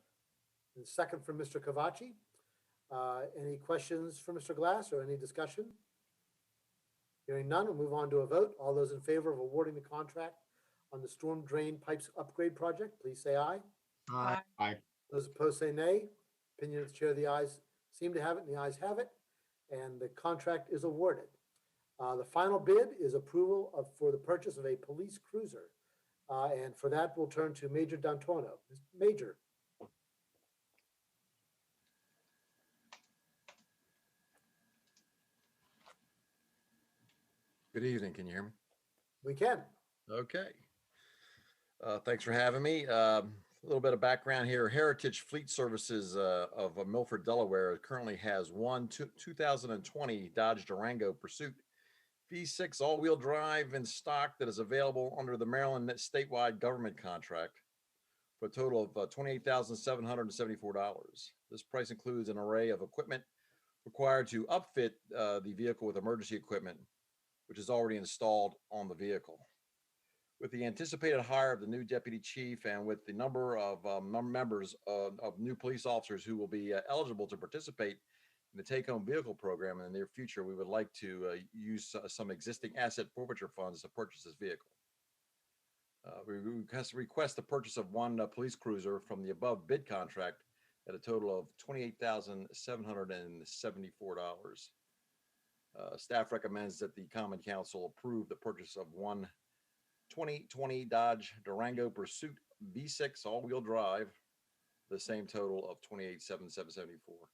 And second from Mr. Cavacci. Any questions for Mr. Glass or any discussion? Hearing none, we'll move on to a vote. All those in favor of awarding the contract on the storm drain pipes upgrade project, please say aye. Aye. Aye. Those opposed say nay. Opinion of the chair, the ayes seem to have it, and the ayes have it, and the contract is awarded. The final bid is approval for the purchase of a police cruiser. And for that, we'll turn to Major D'Antuono. Major. Good evening. Can you hear me? We can. Okay. Thanks for having me. A little bit of background here. Heritage Fleet Services of Milford, Delaware currently has one 2020 Dodge Durango Pursuit V6 all-wheel drive in stock that is available under the Maryland statewide government contract for a total of $28,774. This price includes an array of equipment required to upfit the vehicle with emergency equipment, which is already installed on the vehicle. With the anticipated hire of the new deputy chief and with the number of members of new police officers who will be eligible to participate in the take-home vehicle program in the near future, we would like to use some existing asset forfeiture funds to purchase this vehicle. We request the purchase of one police cruiser from the above bid contract at a total of $28,774. Staff recommends that the Common Council approve the purchase of one 2020 Dodge Durango Pursuit V6 all-wheel drive, the same total of $28,774.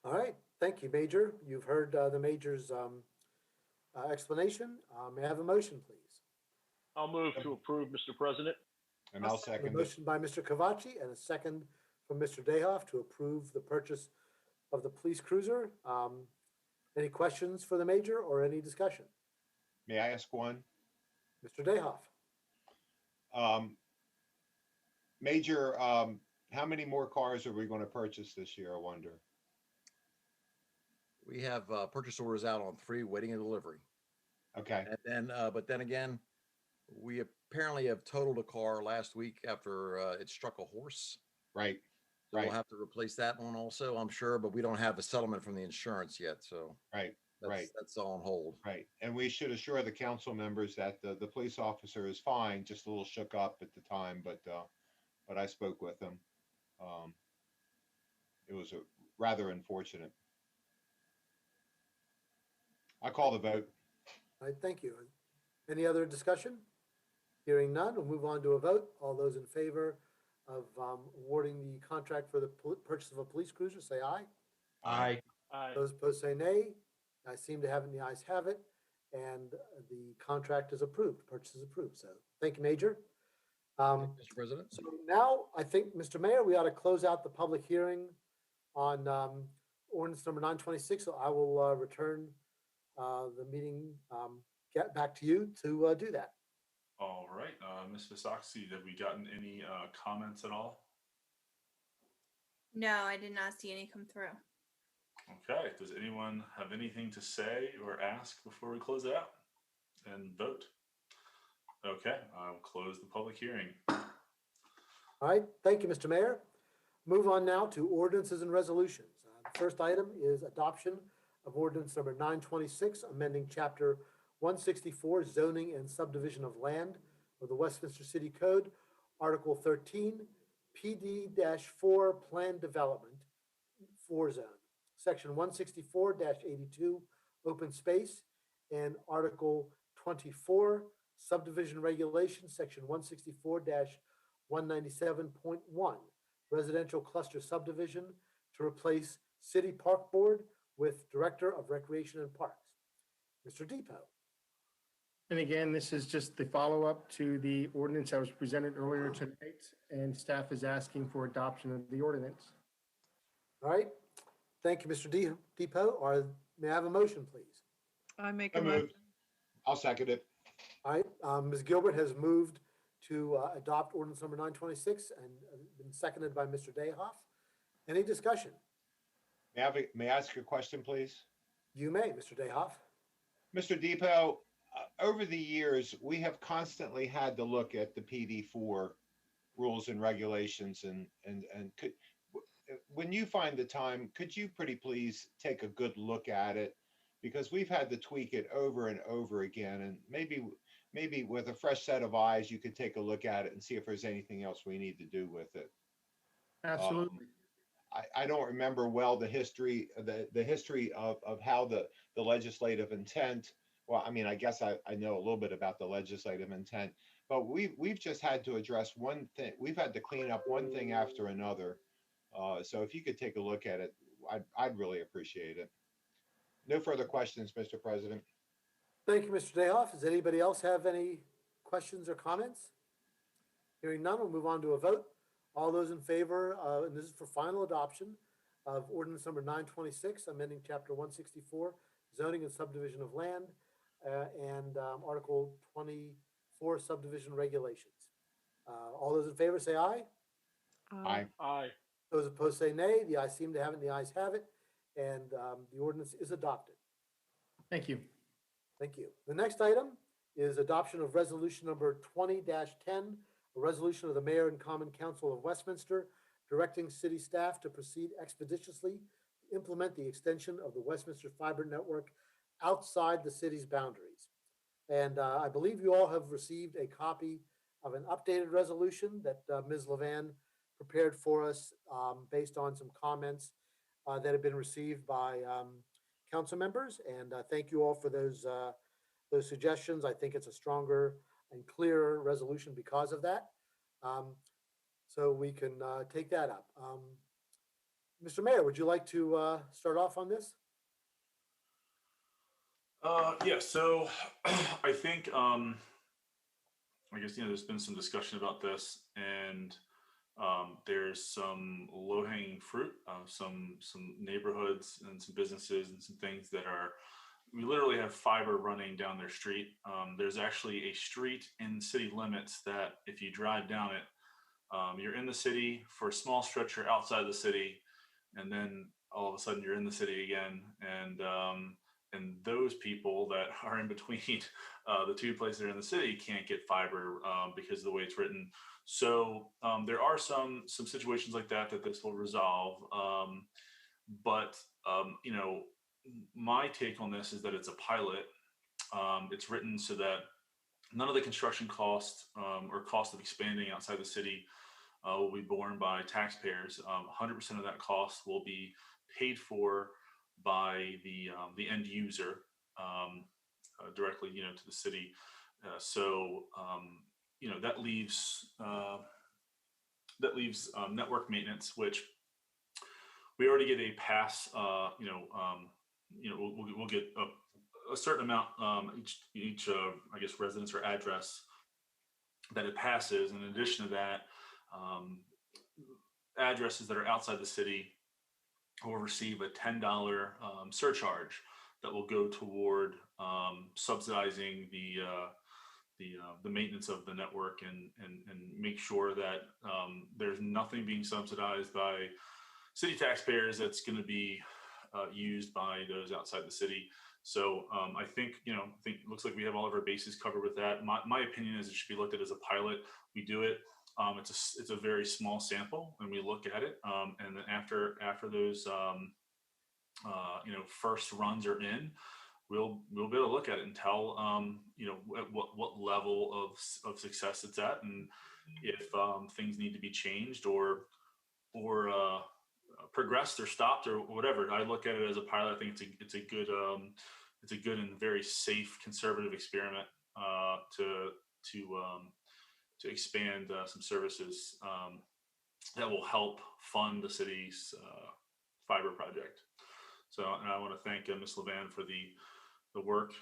All right, thank you, Major. You've heard the Major's explanation. May I have a motion, please? I'll move to approve, Mr. President. And I'll A second it. motion by Mr. Cavacci and a second from Mr. Dayhoff to approve the purchase of the police cruiser. Any questions for the Major or any discussion? May I ask one? Mr. Dayhoff. Major, how many more cars are we going to purchase this year, I wonder? We have purchase orders out on 3 waiting a delivery. Okay. And then, but then again, we apparently have totaled a car last week after it struck a horse. Right. So Right. we'll have to replace that one also, I'm sure, but we don't have a settlement from the insurance yet. So Right. that's all on hold. Right. And we should assure the council members that the police officer is fine, just a little shook up at the time, but I spoke with him. It was a rather unfortunate. I call the vote. All right, thank you. Any other discussion? Hearing none, we'll move on to a vote. All those in favor of awarding the contract for the purchase of a police cruiser, say aye. Aye. Aye. Those opposed say nay. I seem to have it, and the ayes have it. And the contract is approved, purchase is approved. So thank you, Major. Mr. President? So now I think, Mr. Mayor, we ought to close out the public hearing on ordinance number 926. So I will return the meeting, get back to you to do that. All right, Ms. Visoxy, have we gotten any comments at all? No, I did not see any come through. Okay, does anyone have anything to say or ask before we close it out and vote? Okay, I'll close the public hearing. All right, thank you, Mr. Mayor. Move on now to ordinances and resolutions. The first item is adoption of ordinance number 926, amending chapter 164, zoning and subdivision of land of the Westminster City Code, Article 13, PD-4 Plan Development, 4 zone, Section 164-82, open space, and Article 24, subdivision regulations, Section 197.1 residential cluster subdivision to replace City Park Board with Director of Recreation and Parks. Mr. Depot. And again, this is just the follow-up to the ordinance that was presented earlier tonight, and staff is asking for adoption of the ordinance. All right. Thank you, Mr. Depot. May I have a motion, please? I make So a motion. moved. I'll second it. All right. Ms. Gilbert has moved to adopt ordinance number 926 and been seconded by Mr. Dayhoff. Any discussion? May I ask a question, please? You may, Mr. Dayhoff. Mr. Depot, over the years, we have constantly had to look at the PD4 rules and regulations when you find the time, could you pretty please take a good look at it? Because we've had to tweak it over and over again, and maybe with a fresh set of eyes, you could take a look at it and see if there's anything else we need to do with it. Absolutely. I don't remember well the history of how the legislative intent. Well, I mean, I guess I know a little bit about the legislative intent, but we've just had to address one thing. We've had to clean up one thing after another. So if you could take a look at it, I'd really appreciate it. No further questions, Mr. President. Thank you, Mr. Dayhoff. Does anybody else have any questions or comments? Hearing none, we'll move on to a vote. All those in favor, and this is for final adoption of ordinance number 926, amending chapter 164, zoning and subdivision of land, and article 24, subdivision regulations. All those in favor say aye. Aye. Aye. Those opposed say nay. The ayes seem to have it, and the ayes have it, and the ordinance is adopted. Thank you. Thank you. The next item is adoption of resolution number 20-10, a resolution of the Mayor and Common Council of Westminster directing city staff to proceed expeditiously to implement the extension of the Westminster fiber network outside the city's boundaries. And I believe you all have received a copy of an updated resolution that Ms. Levan prepared for us based on some comments that have been received by council members. And thank you all for those suggestions. I think it's a stronger and clearer resolution because of that. So we can take that up. Mr. Mayor, would you like to start off on this? Yeah, so I think, I guess, there's been some discussion about this, and there's some low-hanging fruit, some neighborhoods and some businesses and some things that we literally have fiber running down their street. There's actually a street in city limits that if you drive down it, you're in the city for a small stretch, you're outside the city, and then all of a sudden you're in the city again. And those people that are in between the two places that are in the city can't get fiber because of the way it's written. So there are some situations like that this will resolve. But my take on this is that it's a pilot. It's written so that none of the construction costs or cost of expanding outside the city will be borne by taxpayers. 100% of that cost will be paid for by the end user directly, to the city. So that leaves network maintenance, which we already get a pass. We'll get a certain amount each I guess residence or address that it passes. In addition to that, addresses that are outside the city will receive a $10 surcharge that will go toward subsidizing the maintenance of the network and make sure that there's nothing being subsidized by city taxpayers that's going to be used by those outside the city. So I think it looks like we have all of our bases covered with that. My opinion is it should be looked at as a pilot. We do it. It's a very small sample, and we look at it, and then after those first runs are in, we'll be able to look at it and tell at what level of success it's at, and if things need to be changed or progressed or stopped or whatever. I look at it as a pilot. I think it's a good and very safe conservative experiment to expand some services that will help fund the city's fiber project. So, and I want to thank Ms. Levan for the work,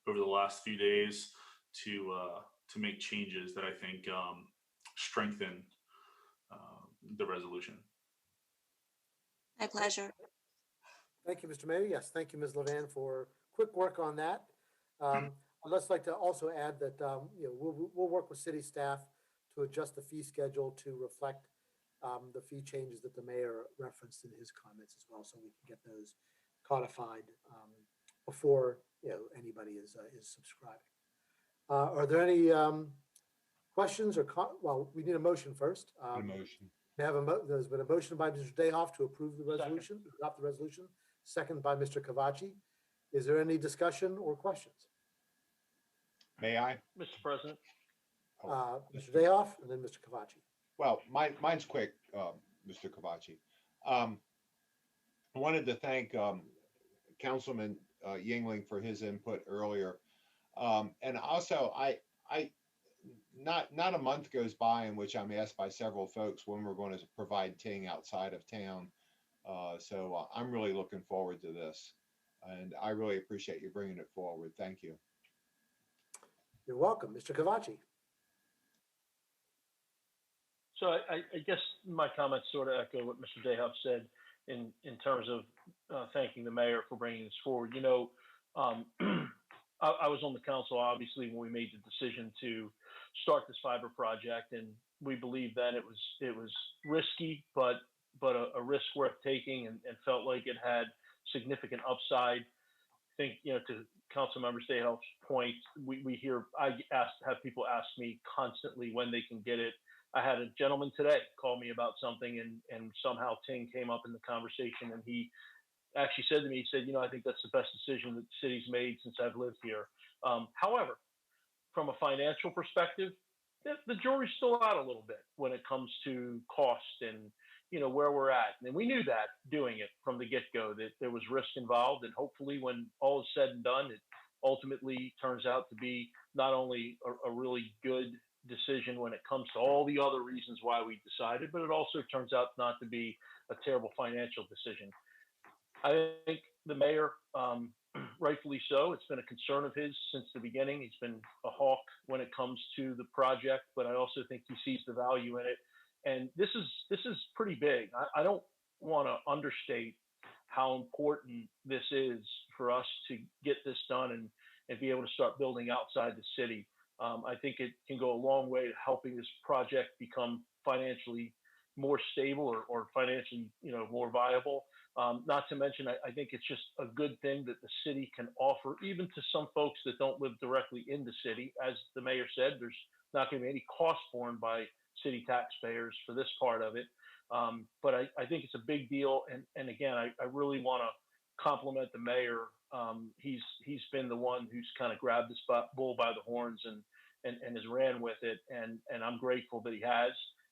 over the last few days to make changes that I think strengthen the resolution. My pleasure. Thank you, Mr. Mayor. Yes, thank you, Ms. Levan, for quick work on that. I'd just like to also add that, we'll work with city staff to adjust the fee schedule to reflect the fee changes that the mayor referenced in his comments as well, so we can get those codified before, anybody is subscribing. Are there any questions or, well, we need a motion first. A motion. There's been a motion by Mr. Dayhoff to approve the resolution, adopt the resolution, second by Mr. Cavacci. Is there any discussion or questions? May I? Mr. President. Mr. Dayhoff and then Mr. Cavacci. Well, mine's quick, Mr. Cavacci. I wanted to thank Councilman Yingling for his input earlier. And also, not a month goes by in which I'm asked by several folks when we're going to provide ting outside of town. So I'm really looking forward to this, and I really appreciate you bringing it forward. Thank you. You're welcome, Mr. Cavacci. So I guess my comments sort of echo what Mr. Dayhoff said in terms of thanking the mayor for bringing this forward. I was on the council, obviously, when we made the decision to start this fiber project, and we believed then it was risky, but a risk worth taking, and felt like it had significant upside. I think, to Council Member Dayhoff's point, I have people ask me constantly when they can get it. I had a gentleman today call me about something, and somehow ting came up in the conversation, and he actually said to me, he said, I think that's the best decision that the city's made since I've lived here. However, from a financial perspective, the jury's still out a little bit when it comes to cost and, where we're at. And we knew that doing it from the get-go, that there was risk involved. And hopefully when all is said and done, it ultimately turns out to be not only a really good decision when it comes to all the other reasons why we decided, but it also turns out not to be a terrible financial decision. I think the mayor, rightfully so, it's been a concern of his since the beginning. He's been a hawk when it comes to the project, but I also think he sees the value in it. And this is pretty big. I don't want to understate how important this is for us to get this done and be able to start building outside the city. I think it can go a long way to helping this project become financially more stable or financially, more viable. Not to mention, I think it's just a good thing that the city can offer, even to some folks that don't live directly in the city. As the mayor said, there's not going to be any cost borne by city taxpayers for this part of it. But I think it's a big deal. And again, I really want to compliment the mayor. He's been the one who's kind of grabbed this bull by the horns and has ran with it. And I'm grateful that he has.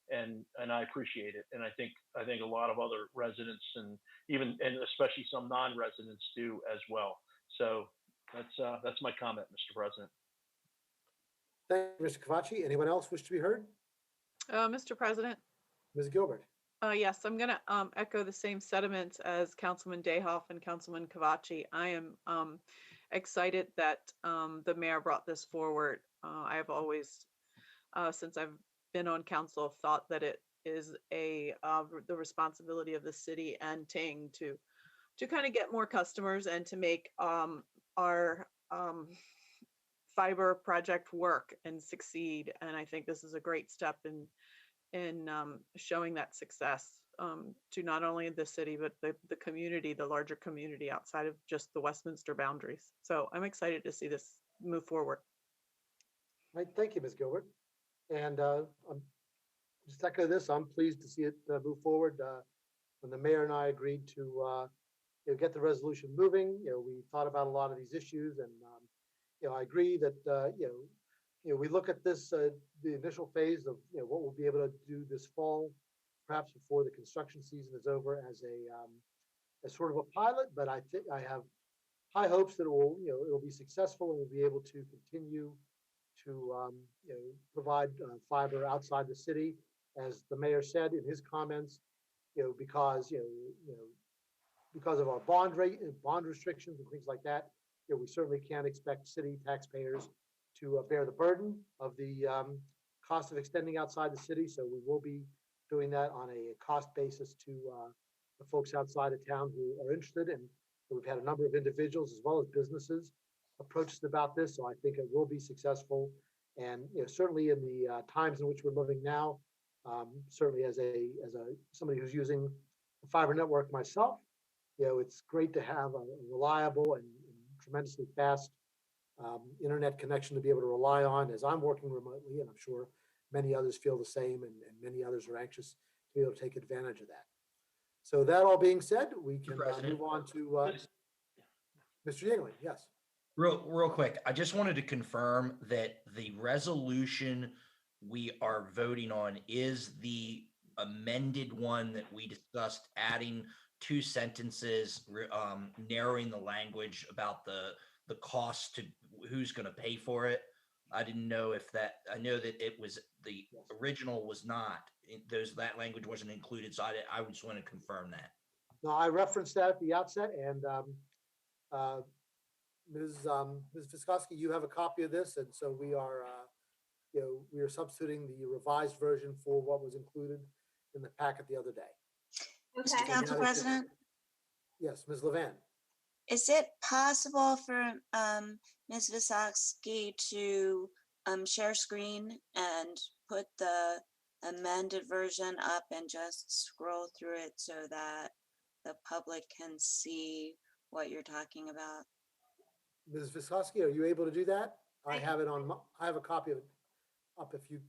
And I appreciate it. And I think a lot of other residents and especially some non-residents do as well. So that's my comment, Mr. President. Thank you, Mr. Cavacci. Anyone else wish to be heard? Mr. President. Ms. Gilbert. Yes, I'm going to echo the same sentiments as Councilman Dayhoff and Councilman Cavacci. I am excited that the mayor brought this forward. I have always, since I've been on council, thought that it is the responsibility of the city and ting to kind of get more customers and to make our fiber project work and succeed. And I think this is a great step in showing that success to not only the city, but the community, the larger community outside of just the Westminster boundaries. So I'm excited to see this move forward. Right, thank you, Ms. Gilbert. And just echo this, I'm pleased to see it move forward. When the mayor and I agreed to get the resolution moving, we thought about a lot of these issues, and I agree that we look at this the initial phase of what we'll be able to do this fall, perhaps before the construction season is over, as sort of a pilot. But I think I have high hopes that it will be successful and we'll be able to continue to provide fiber outside the city, as the mayor said in his comments, because because of our bond rate and bond restrictions and things like that, we certainly can't expect city taxpayers to bear the burden of the cost of extending outside the city. So we will be doing that on a cost basis to the folks outside of town who are interested. And we've had a number of individuals as well as businesses approach us about this. So I think it will be successful. And certainly in the times in which we're living now, certainly as somebody who's using the fiber network myself, it's great to have a reliable and tremendously fast internet connection to be able to rely on as I'm working remotely, and I'm sure many others feel the same, and many others are anxious to be able to take advantage of that. So that all being said, we can move on to Mr. Yingling. Yes. Real quick, I just wanted to confirm that the resolution we are voting on is the amended one that we discussed, adding 2 sentences, narrowing the language about the cost to who's going to pay for it. I didn't know if I know that it was the original was not, that language wasn't included. So I just want to confirm that. No, I referenced that at the outset, and Ms. Viscoski, you have a copy of this, and so we are substituting the revised version for what was included in the packet the other day. Mr. Council President? Yes, Ms. Levan. Is it possible for Ms. Viscoski to share screen and put the amended version up and just scroll through it so that the public can see what you're talking about? Ms. Viscoski, are you able to do that? I have it on. I have a copy of it up. If you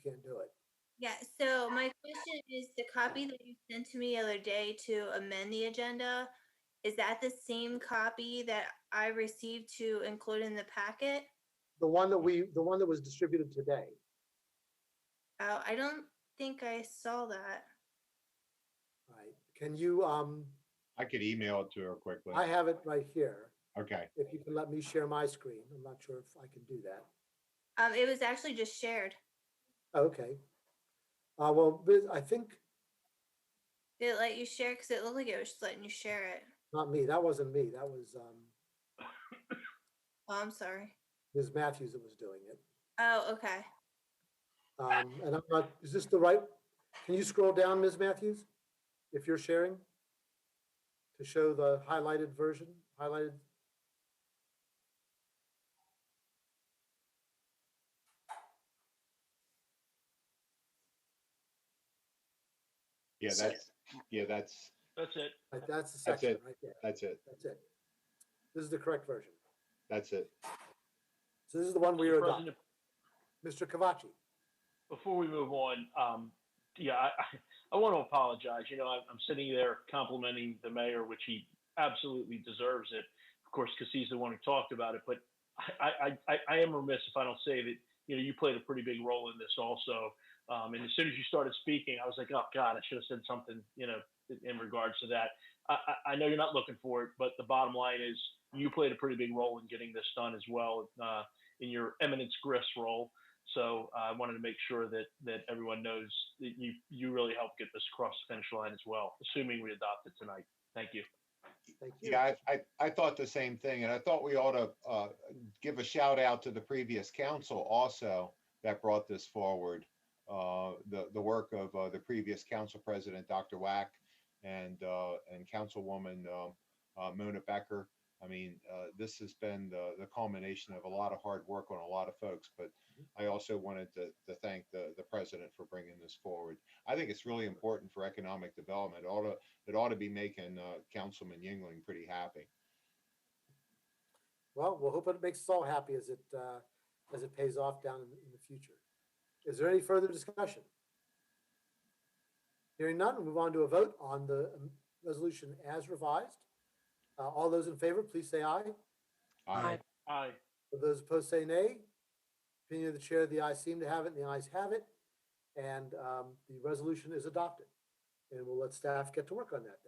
can't do it. Yeah. So my question is, the copy that you sent to me the other day to amend the agenda, is that the same copy that I received to include in the packet? The one that was distributed today. Oh, I don't think I saw that. All right. Can you? I could email it to her quickly. I have it right here. Okay. If you can let me share my screen. I'm not sure if I can do that. It was actually just shared. Okay. Well, I think. Did it let you share? Because it looked like it was just letting you share it. Not me. That wasn't me. That was Oh, I'm sorry. Ms. Matthews that was doing it. Oh, okay. And I'm not. Is this the right? Can you scroll down, Ms. Matthews, if you're sharing, to show the highlighted version? Highlighted. Yeah, that's it. That's the section right there. That's it. That's it. This is the correct version. That's it. So this is the one we are adopting. President, Mr. Cavacci. before we move on, I want to apologize. I'm sitting there complimenting the mayor, which he absolutely deserves it, of course, because he's the one who talked about it. But I am remiss if I don't say that you played a pretty big role in this also. And as soon as you started speaking, I was like, oh God, I should have said something, in regards to that. I know you're not looking for it, but the bottom line is you played a pretty big role in getting this done as well, in your Eminence Grist role. So I wanted to make sure that everyone knows that you really helped get this across the finish line as well, assuming we adopt it tonight. Thank you. Thank you. Yeah, I thought the same thing, and I thought we ought to give a shout out to the previous council also that brought this forward. The work of the previous council president, Dr. Wack, and Councilwoman Mona Becker. I mean, this has been the culmination of a lot of hard work on a lot of folks, but I also wanted to thank the president for bringing this forward. I think it's really important for economic development. It ought to be making Councilman Yingling pretty happy. Well, we'll hope it makes us all happy as it pays off down in the future. Is there any further discussion? Hearing none, we'll move on to a vote on the resolution as revised. All those in favor, please say aye. Aye. Aye. For those opposed, say nay. Opinion of the chair, the ayes seem to have it, and the ayes have it. And the resolution is adopted. And we'll let staff get to work on that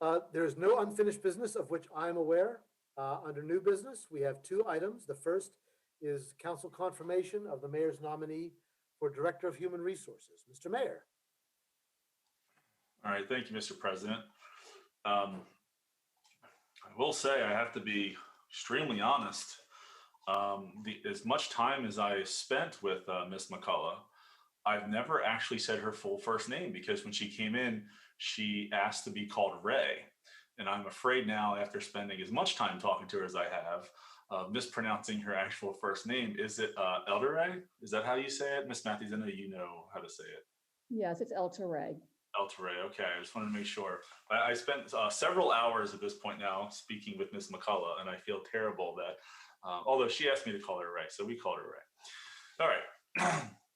then. There is no unfinished business of which I am aware. Under new business, we have 2 items. The first is council confirmation of the mayor's nominee for Director of Human Resources. Mr. Mayor. All right, thank you, Mr. President. I will say I have to be extremely honest. As much time as I spent with Miss McCullough, I've never actually said her full first name because when she came in, she asked to be called Ray. And I'm afraid now, after spending as much time talking to her as I have, mispronouncing her actual first name. Is it Elder Ray? Is that how you say it? Miss Matthews, I know you know how to say it. Yes, it's El Ray. El Ray, okay. I just wanted to make sure. I spent several hours at this point now speaking with Miss McCullough, and I feel terrible that, although she asked me to call her Ray, so we called her Ray. All right.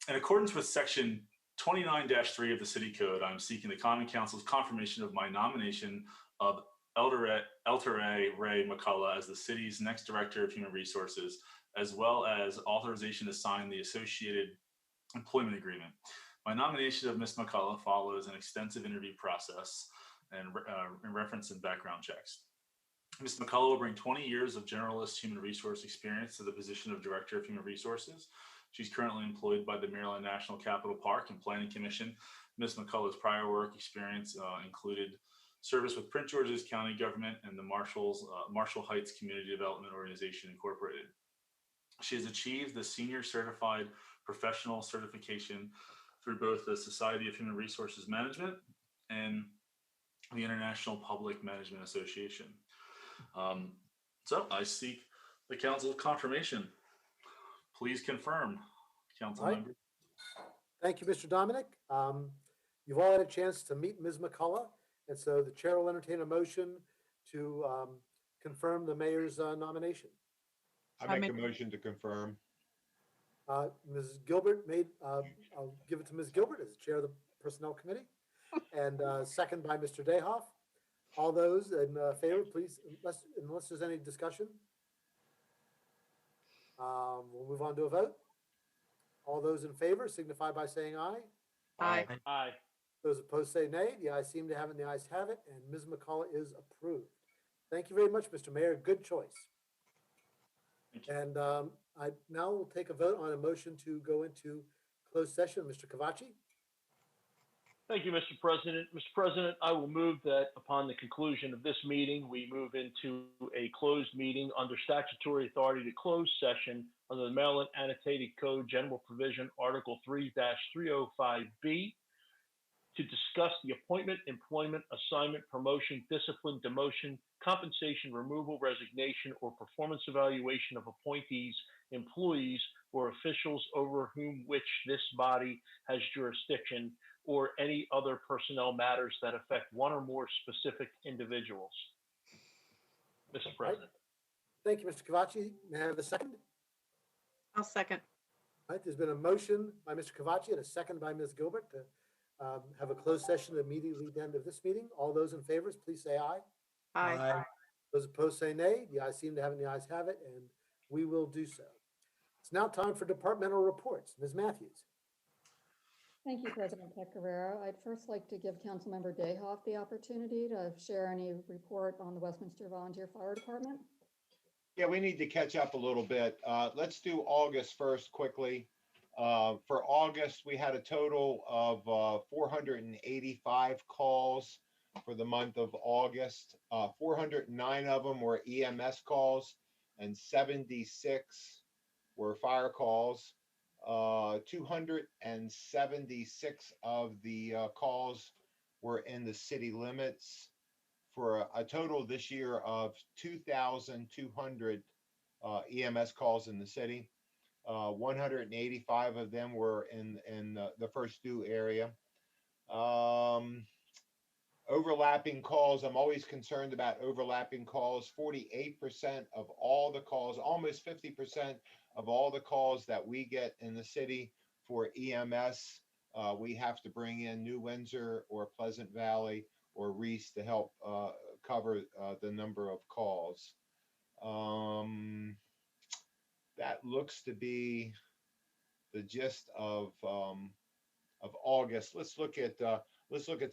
In accordance with section 29-3 of the City Code, I'm seeking the Common Council's confirmation of my nomination of Elder Ray McCullough as the city's next Director of Human Resources, as well as authorization to sign the associated employment agreement. My nomination of Ms. McCullough follows an extensive interview process and reference and background checks. Ms. McCullough will bring 20 years of generalist human resource experience to the position of Director of Human Resources. She's currently employed by the Maryland National Capital Park and Planning Commission. Ms. McCullough's prior work experience included service with Prince George's County government and the Marshall Heights Community Development Organization, Incorporated. She has achieved the Senior Certified Professional Certification through both the Society of Human Resources Management and the International Public Management Association. So I seek the council's confirmation. Please confirm, council member. Thank you, Mr. Dominic. You've all had a chance to meet Ms. McCullough, and so the chair will entertain a motion to confirm the mayor's nomination. I make a motion to confirm. Ms. Gilbert made, I'll give it to Ms. Gilbert as chair of the Personnel Committee, and second by Mr. Dayhoff. All those in favor, please, unless there's any discussion. We'll move on to a vote. All those in favor signify by saying aye. Aye. Aye. Those opposed say nay. The ayes seem to have it, and the ayes have it, and Ms. McCullough is approved. Thank you very much, Mr. Mayor. Good choice. And I now will take a vote on a motion to go into closed session. Mr. Cavacci? Thank you, Mr. President. Mr. President, I will move that upon the conclusion of this meeting, we move into a closed meeting under statutory authority to close session under the Maryland Annotated Code General Provision Article 3-305B to discuss the appointment, employment, assignment, promotion, discipline, demotion, compensation, removal, resignation, or performance evaluation of appointees, employees, or officials over whom which this body has jurisdiction, or any other personnel matters that affect one or more specific individuals. Mr. President. Thank you, Mr. Cavacci. May I have a second? I'll second. All right, there's been a motion by Mr. Cavacci and a second by Ms. Gilbert to have a closed session immediately at the end of this meeting. All those in favor, please say aye. Aye. Those opposed say nay. The ayes seem to have it, and the ayes have it, and we will do so. It's now time for departmental reports. Ms. Matthews. Thank you, President Pecoraro. I'd first like to give Councilmember Dayhoff the opportunity to share any report on the Westminster Volunteer Fire Department. Yeah, we need to catch up a little bit. Let's do August first quickly. For August, we had a total of 485 calls for the month of August. 409 of them were EMS calls and 76 were fire calls. 276 of the calls were in the city limits for a total this year of 2,200 EMS calls in the city. 185 of them were in the first due area. Overlapping calls, I'm always concerned about overlapping calls. 48% of all the calls, almost 50% of all the calls that we get in the city for EMS, we have to bring in New Windsor or Pleasant Valley or Reese to help cover the number of calls. That looks to be the gist of August. Let's look at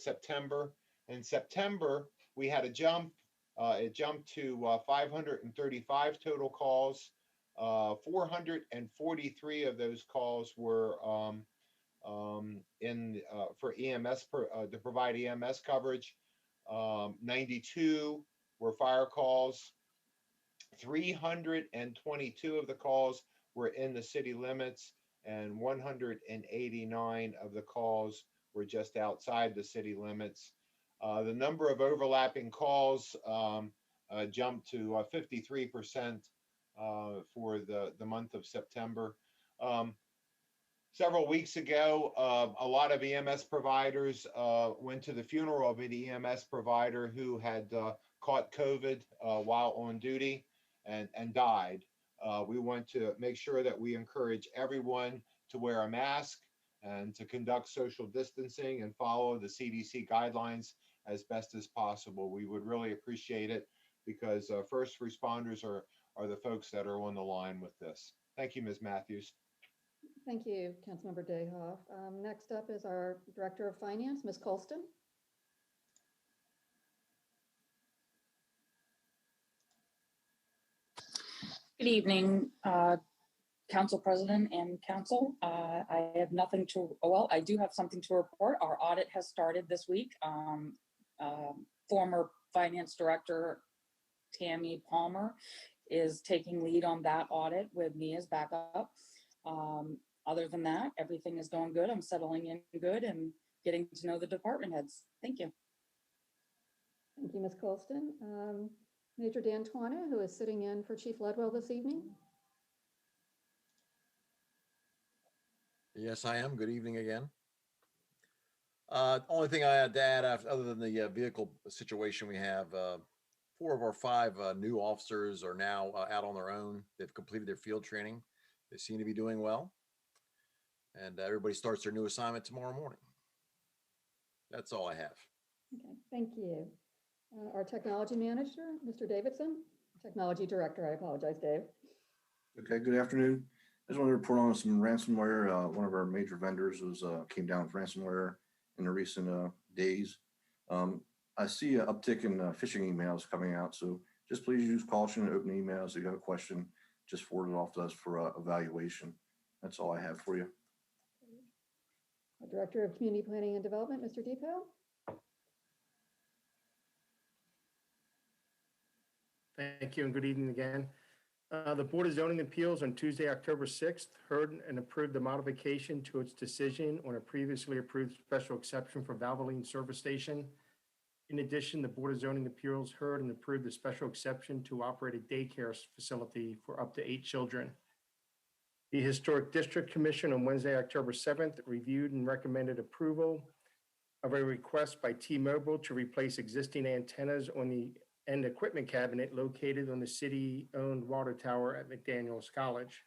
September. In September, we had a jump. It jumped to 535 total calls. 443 of those calls were for EMS to provide EMS coverage. 92 were fire calls. 322 of the calls were in the city limits, and 189 of the calls were just outside the city limits. The number of overlapping calls jumped to 53% for the month of September. Several weeks ago, a lot of EMS providers went to the funeral of an EMS provider who had caught COVID while on duty and died. We want to make sure that we encourage everyone to wear a mask and to conduct social distancing and follow the CDC guidelines as best as possible. We would really appreciate it because first responders are the folks that are on the line with this. Thank you, Ms. Matthews. Thank you, Councilmember Dayhoff. Next up is our Director of Finance, Ms. Colston. Good evening, Council President and Council. I have nothing to, well, I do have something to report. Our audit has started this week. Former Finance Director Tammy Palmer is taking lead on that audit with me as backup. Other than that, everything is going good. I'm settling in good and getting to know the department heads. Thank you. Thank you, Ms. Colston. Major Dan Twana, who is sitting in for Chief Ledwell this evening. Yes, I am. Good evening again. Only thing I had to add, other than the vehicle situation we have, 4 of our 5 new officers are now out on their own. They've completed their field training. They seem to be doing well. And everybody starts their new assignment tomorrow morning. That's all I have. Okay, thank you. Our Technology Manager, Mr. Davidson. Technology Director, I apologize, Dave. Okay, good afternoon. I just want to report on some ransomware. One of our major vendors came down with ransomware in the recent days. I see an uptick in phishing emails coming out, so just please use caution and open emails. If you have a question, just forward it off to us for evaluation. That's all I have for you. Our Director of Community Planning and Development, Mr. Depot. Thank you and good evening again. The Board of Zoning Appeals on Tuesday, October 6th, heard and approved the modification to its decision on a previously approved special exception for Valvoline Service Station. In addition, the Board of Zoning Appeals heard and approved the special exception to operate a daycare facility for up to 8 children. The Historic District Commission on Wednesday, October 7th, reviewed and recommended approval of a request by T-Mobile to replace existing antennas on the end equipment cabinet located on the city-owned water tower at McDaniels College.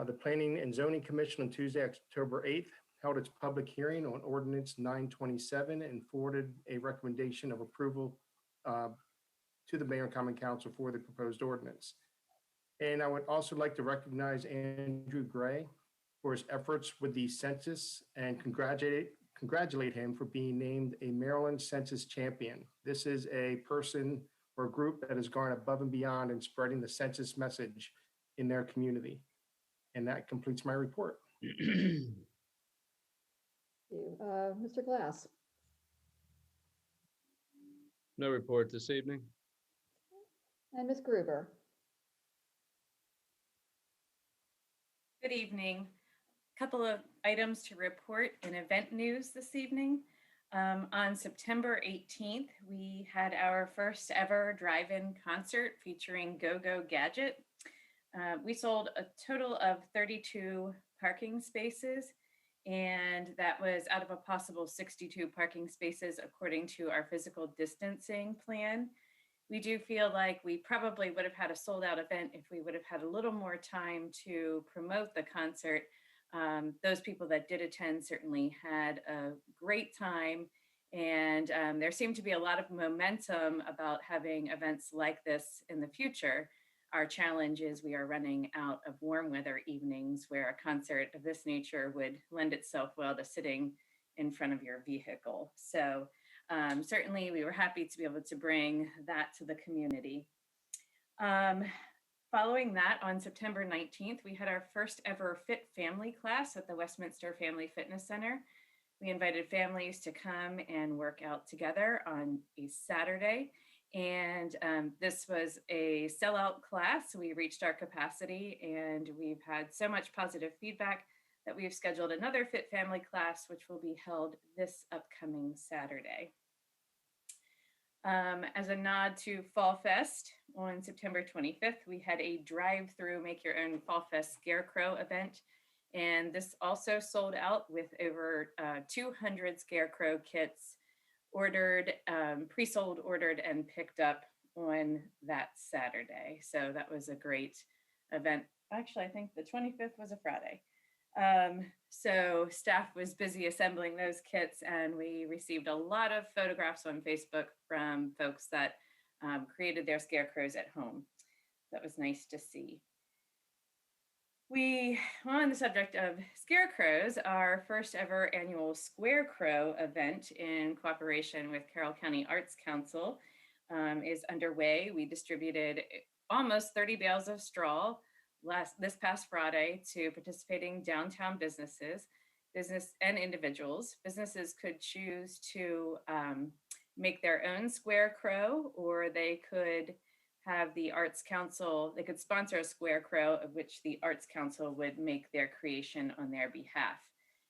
The Planning and Zoning Commission on Tuesday, October 8th, held its public hearing on Ordinance 927 and forwarded a recommendation of approval to the Mayor and Common Council for the proposed ordinance. And I would also like to recognize Andrew Gray for his efforts with the census and congratulate him for being named a Maryland Census Champion. This is a person or a group that has gone above and beyond in spreading the census message in their community. And that completes my report. Thank you. Mr. Glass. No report this evening. And Ms. Gruber. Good evening. Couple of items to report in event news this evening. On September 18th, we had our first ever drive-in concert featuring Go-Go Gadget. We sold a total of 32 parking spaces, and that was out of a possible 62 parking spaces according to our physical distancing plan. We do feel like we probably would have had a sold-out event if we would have had a little more time to promote the concert. Those people that did attend certainly had a great time, and there seemed to be a lot of momentum about having events like this in the future. Our challenge is we are running out of warm weather evenings where a concert of this nature would lend itself well to sitting in front of your vehicle. So certainly we were happy to be able to bring that to the community. Following that, on September 19th, we had our first ever Fit Family class at the Westminster Family Fitness Center. We invited families to come and work out together on a Saturday. And this was a sellout class. We reached our capacity and we've had so much positive feedback that we've scheduled another Fit Family class, which will be held this upcoming Saturday. As a nod to Fall Fest, on September 25th, we had a drive-through Make Your Own Fall Fest Scarecrow event. And this also sold out with over 200 Scarecrow kits ordered, pre-sold, ordered, and picked up on that Saturday. So that was a great event. Actually, I think the 25th was a Friday. So staff was busy assembling those kits, and we received a lot of photographs on Facebook from folks that created their scarecrows at home. That was nice to see. We, on the subject of scarecrows, our first ever annual Squarecrow event in cooperation with Carroll County Arts Council is underway. We distributed almost 30 bales of straw this past Friday to participating downtown businesses and individuals. Businesses could choose to make their own Squarecrow, or they could have the Arts Council, they could sponsor a Squarecrow of which the Arts Council would make their creation on their behalf.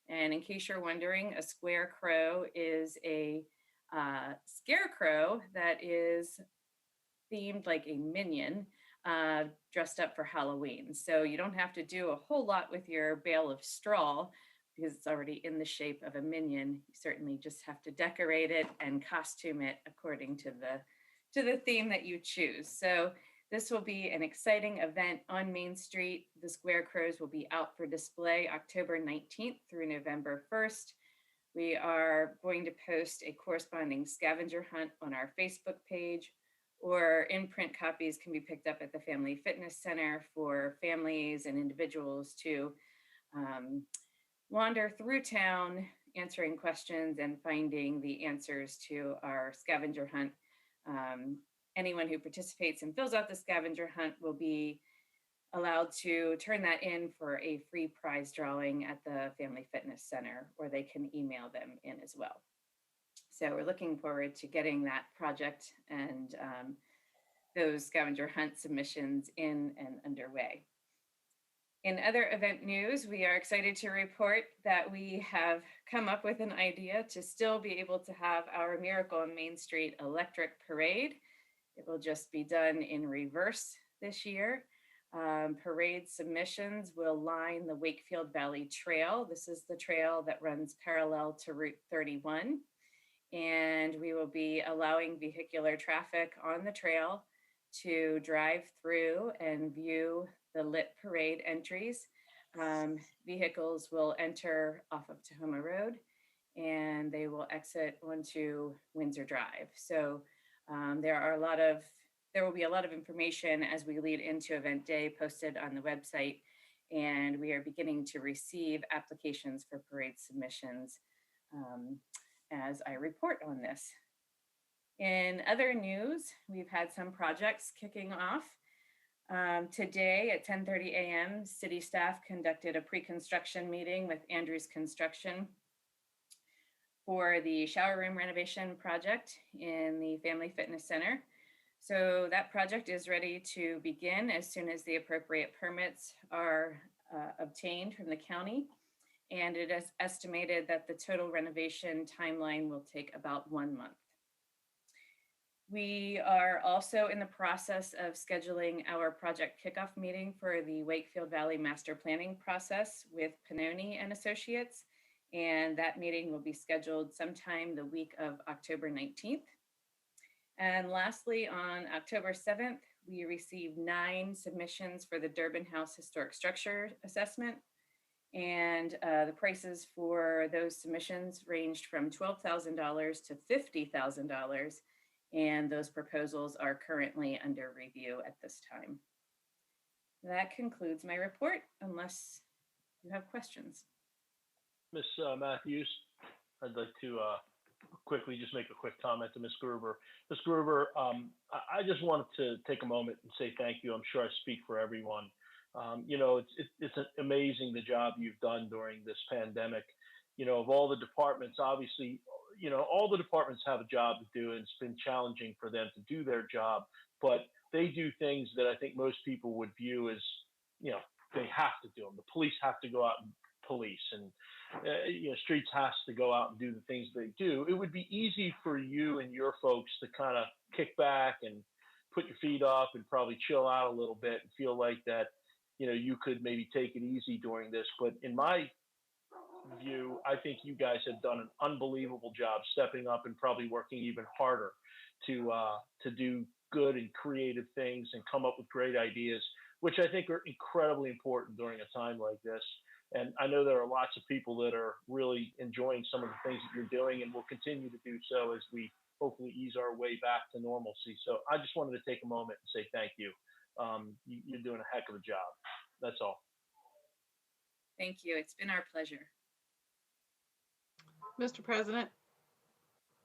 And in case you're wondering, a Squarecrow is a scarecrow that is themed like a minion, dressed up for Halloween. So you don't have to do a whole lot with your bale of straw because it's already in the shape of a minion. You certainly just have to decorate it and costume it according to the theme that you choose. So this will be an exciting event on Main Street. The Squarecrows will be out for display October 19th through November 1st. We are going to post a corresponding scavenger hunt on our Facebook page, or in-print copies can be picked up at the Family Fitness Center for families and individuals to wander through town, answering questions and finding the answers to our scavenger hunt. Anyone who participates and fills out the scavenger hunt will be allowed to turn that in for a free prize drawing at the Family Fitness Center, or they can email them in as well. So we're looking forward to getting that project and those scavenger hunt submissions in and underway. In other event news, we are excited to report that we have come up with an idea to still be able to have our Miracle on Main Street electric parade. It will just be done in reverse this year. Parade submissions will line the Wakefield Valley Trail. This is the trail that runs parallel to Route 31. And we will be allowing vehicular traffic on the trail to drive through and view the lit parade entries. Vehicles will enter off of Tahoma Road and they will exit onto Windsor Drive. So there will be a lot of information as we lead into event day posted on the website, and we are beginning to receive applications for parade submissions as I report on this. In other news, we've had some projects kicking off. Today at 10:30 a.m., city staff conducted a pre-construction meeting with Andrews Construction for the shower room renovation project in the Family Fitness Center. So that project is ready to begin as soon as the appropriate permits are obtained from the county. And it is estimated that the total renovation timeline will take about 1 month. We are also in the process of scheduling our project kickoff meeting for the Wakefield Valley Master Planning process with Pannoni and Associates. And that meeting will be scheduled sometime the week of October 19th. And lastly, on October 7th, we received 9 submissions for the Durbin House Historic Structure Assessment. And the prices for those submissions ranged from $12,000 to $50,000. And those proposals are currently under review at this time. That concludes my report, unless you have questions. Ms. Matthews, I'd like to quickly just make a quick comment to Ms. Gruber. Ms. Gruber, I just wanted to take a moment and say thank you. I'm sure I speak for everyone. You know, it's amazing the job you've done during this pandemic. You know, of all the departments, obviously, you know, all the departments have a job to do, and it's been challenging for them to do their job. But they do things that I think most people would view as, you know, they have to do them. The police have to go out and police, and you know, streets has to go out and do the things they do. It would be easy for you and your folks to kind of kick back and put your feet up and probably chill out a little bit and feel like that, you know, you could maybe take it easy during this. But in my view, I think you guys have done an unbelievable job stepping up and probably working even harder to do good and creative things and come up with great ideas, which I think are incredibly important during a time like this. And I know there are lots of people that are really enjoying some of the things that you're doing and will continue to do so as we hopefully ease our way back to normalcy. So I just wanted to take a moment and say thank you. You're doing a heck of a job. That's all. Thank you. It's been our pleasure. Mr. President,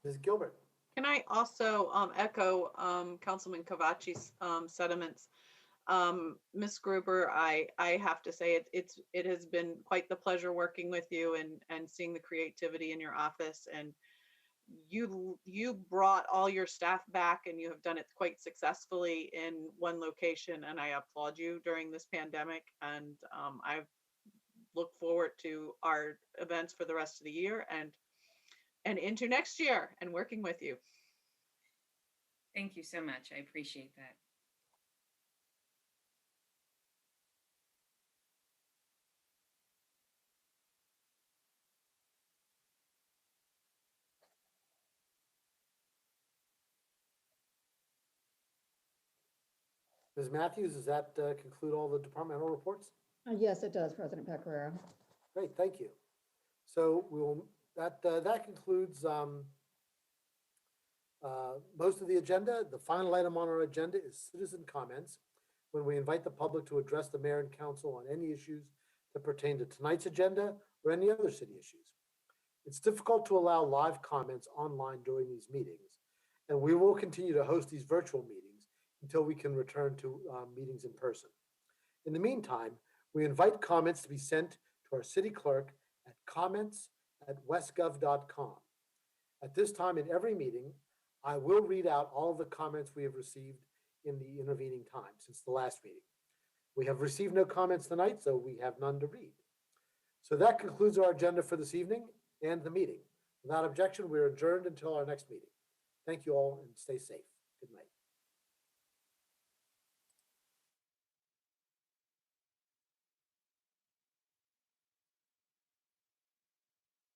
Ms. Gilbert. can I also echo Councilman Kavachi's sentiments? Ms. Gruber, I have to say it has been quite the pleasure working with you and seeing the creativity in your office, and you brought all your staff back, and you have done it quite successfully in one location, and I applaud you during this pandemic, and I look forward to our events for the rest of the year and into next year and working with you. Thank you so much. I appreciate that. Ms. Matthews, does that conclude all the departmental reports? Yes, it does, President Pecoraro. Great, thank you. So that concludes most of the agenda. The final item on our agenda is citizen comments, when we invite the public to address the mayor and council on any issues that pertain to tonight's agenda or any other city issues. It's difficult to allow live comments online during these meetings, and we will continue to host these virtual meetings until we can return to meetings in person. In the meantime, we invite comments to be sent to our city clerk at comments@westgov.com. At this time in every meeting, I will read out all of the comments we have received in the intervening time since the last meeting. We have received no comments tonight, so we have none to read. So that concludes our agenda for this evening and the meeting. Without objection, we are adjourned until our next meeting. Thank you all and stay safe. Good night.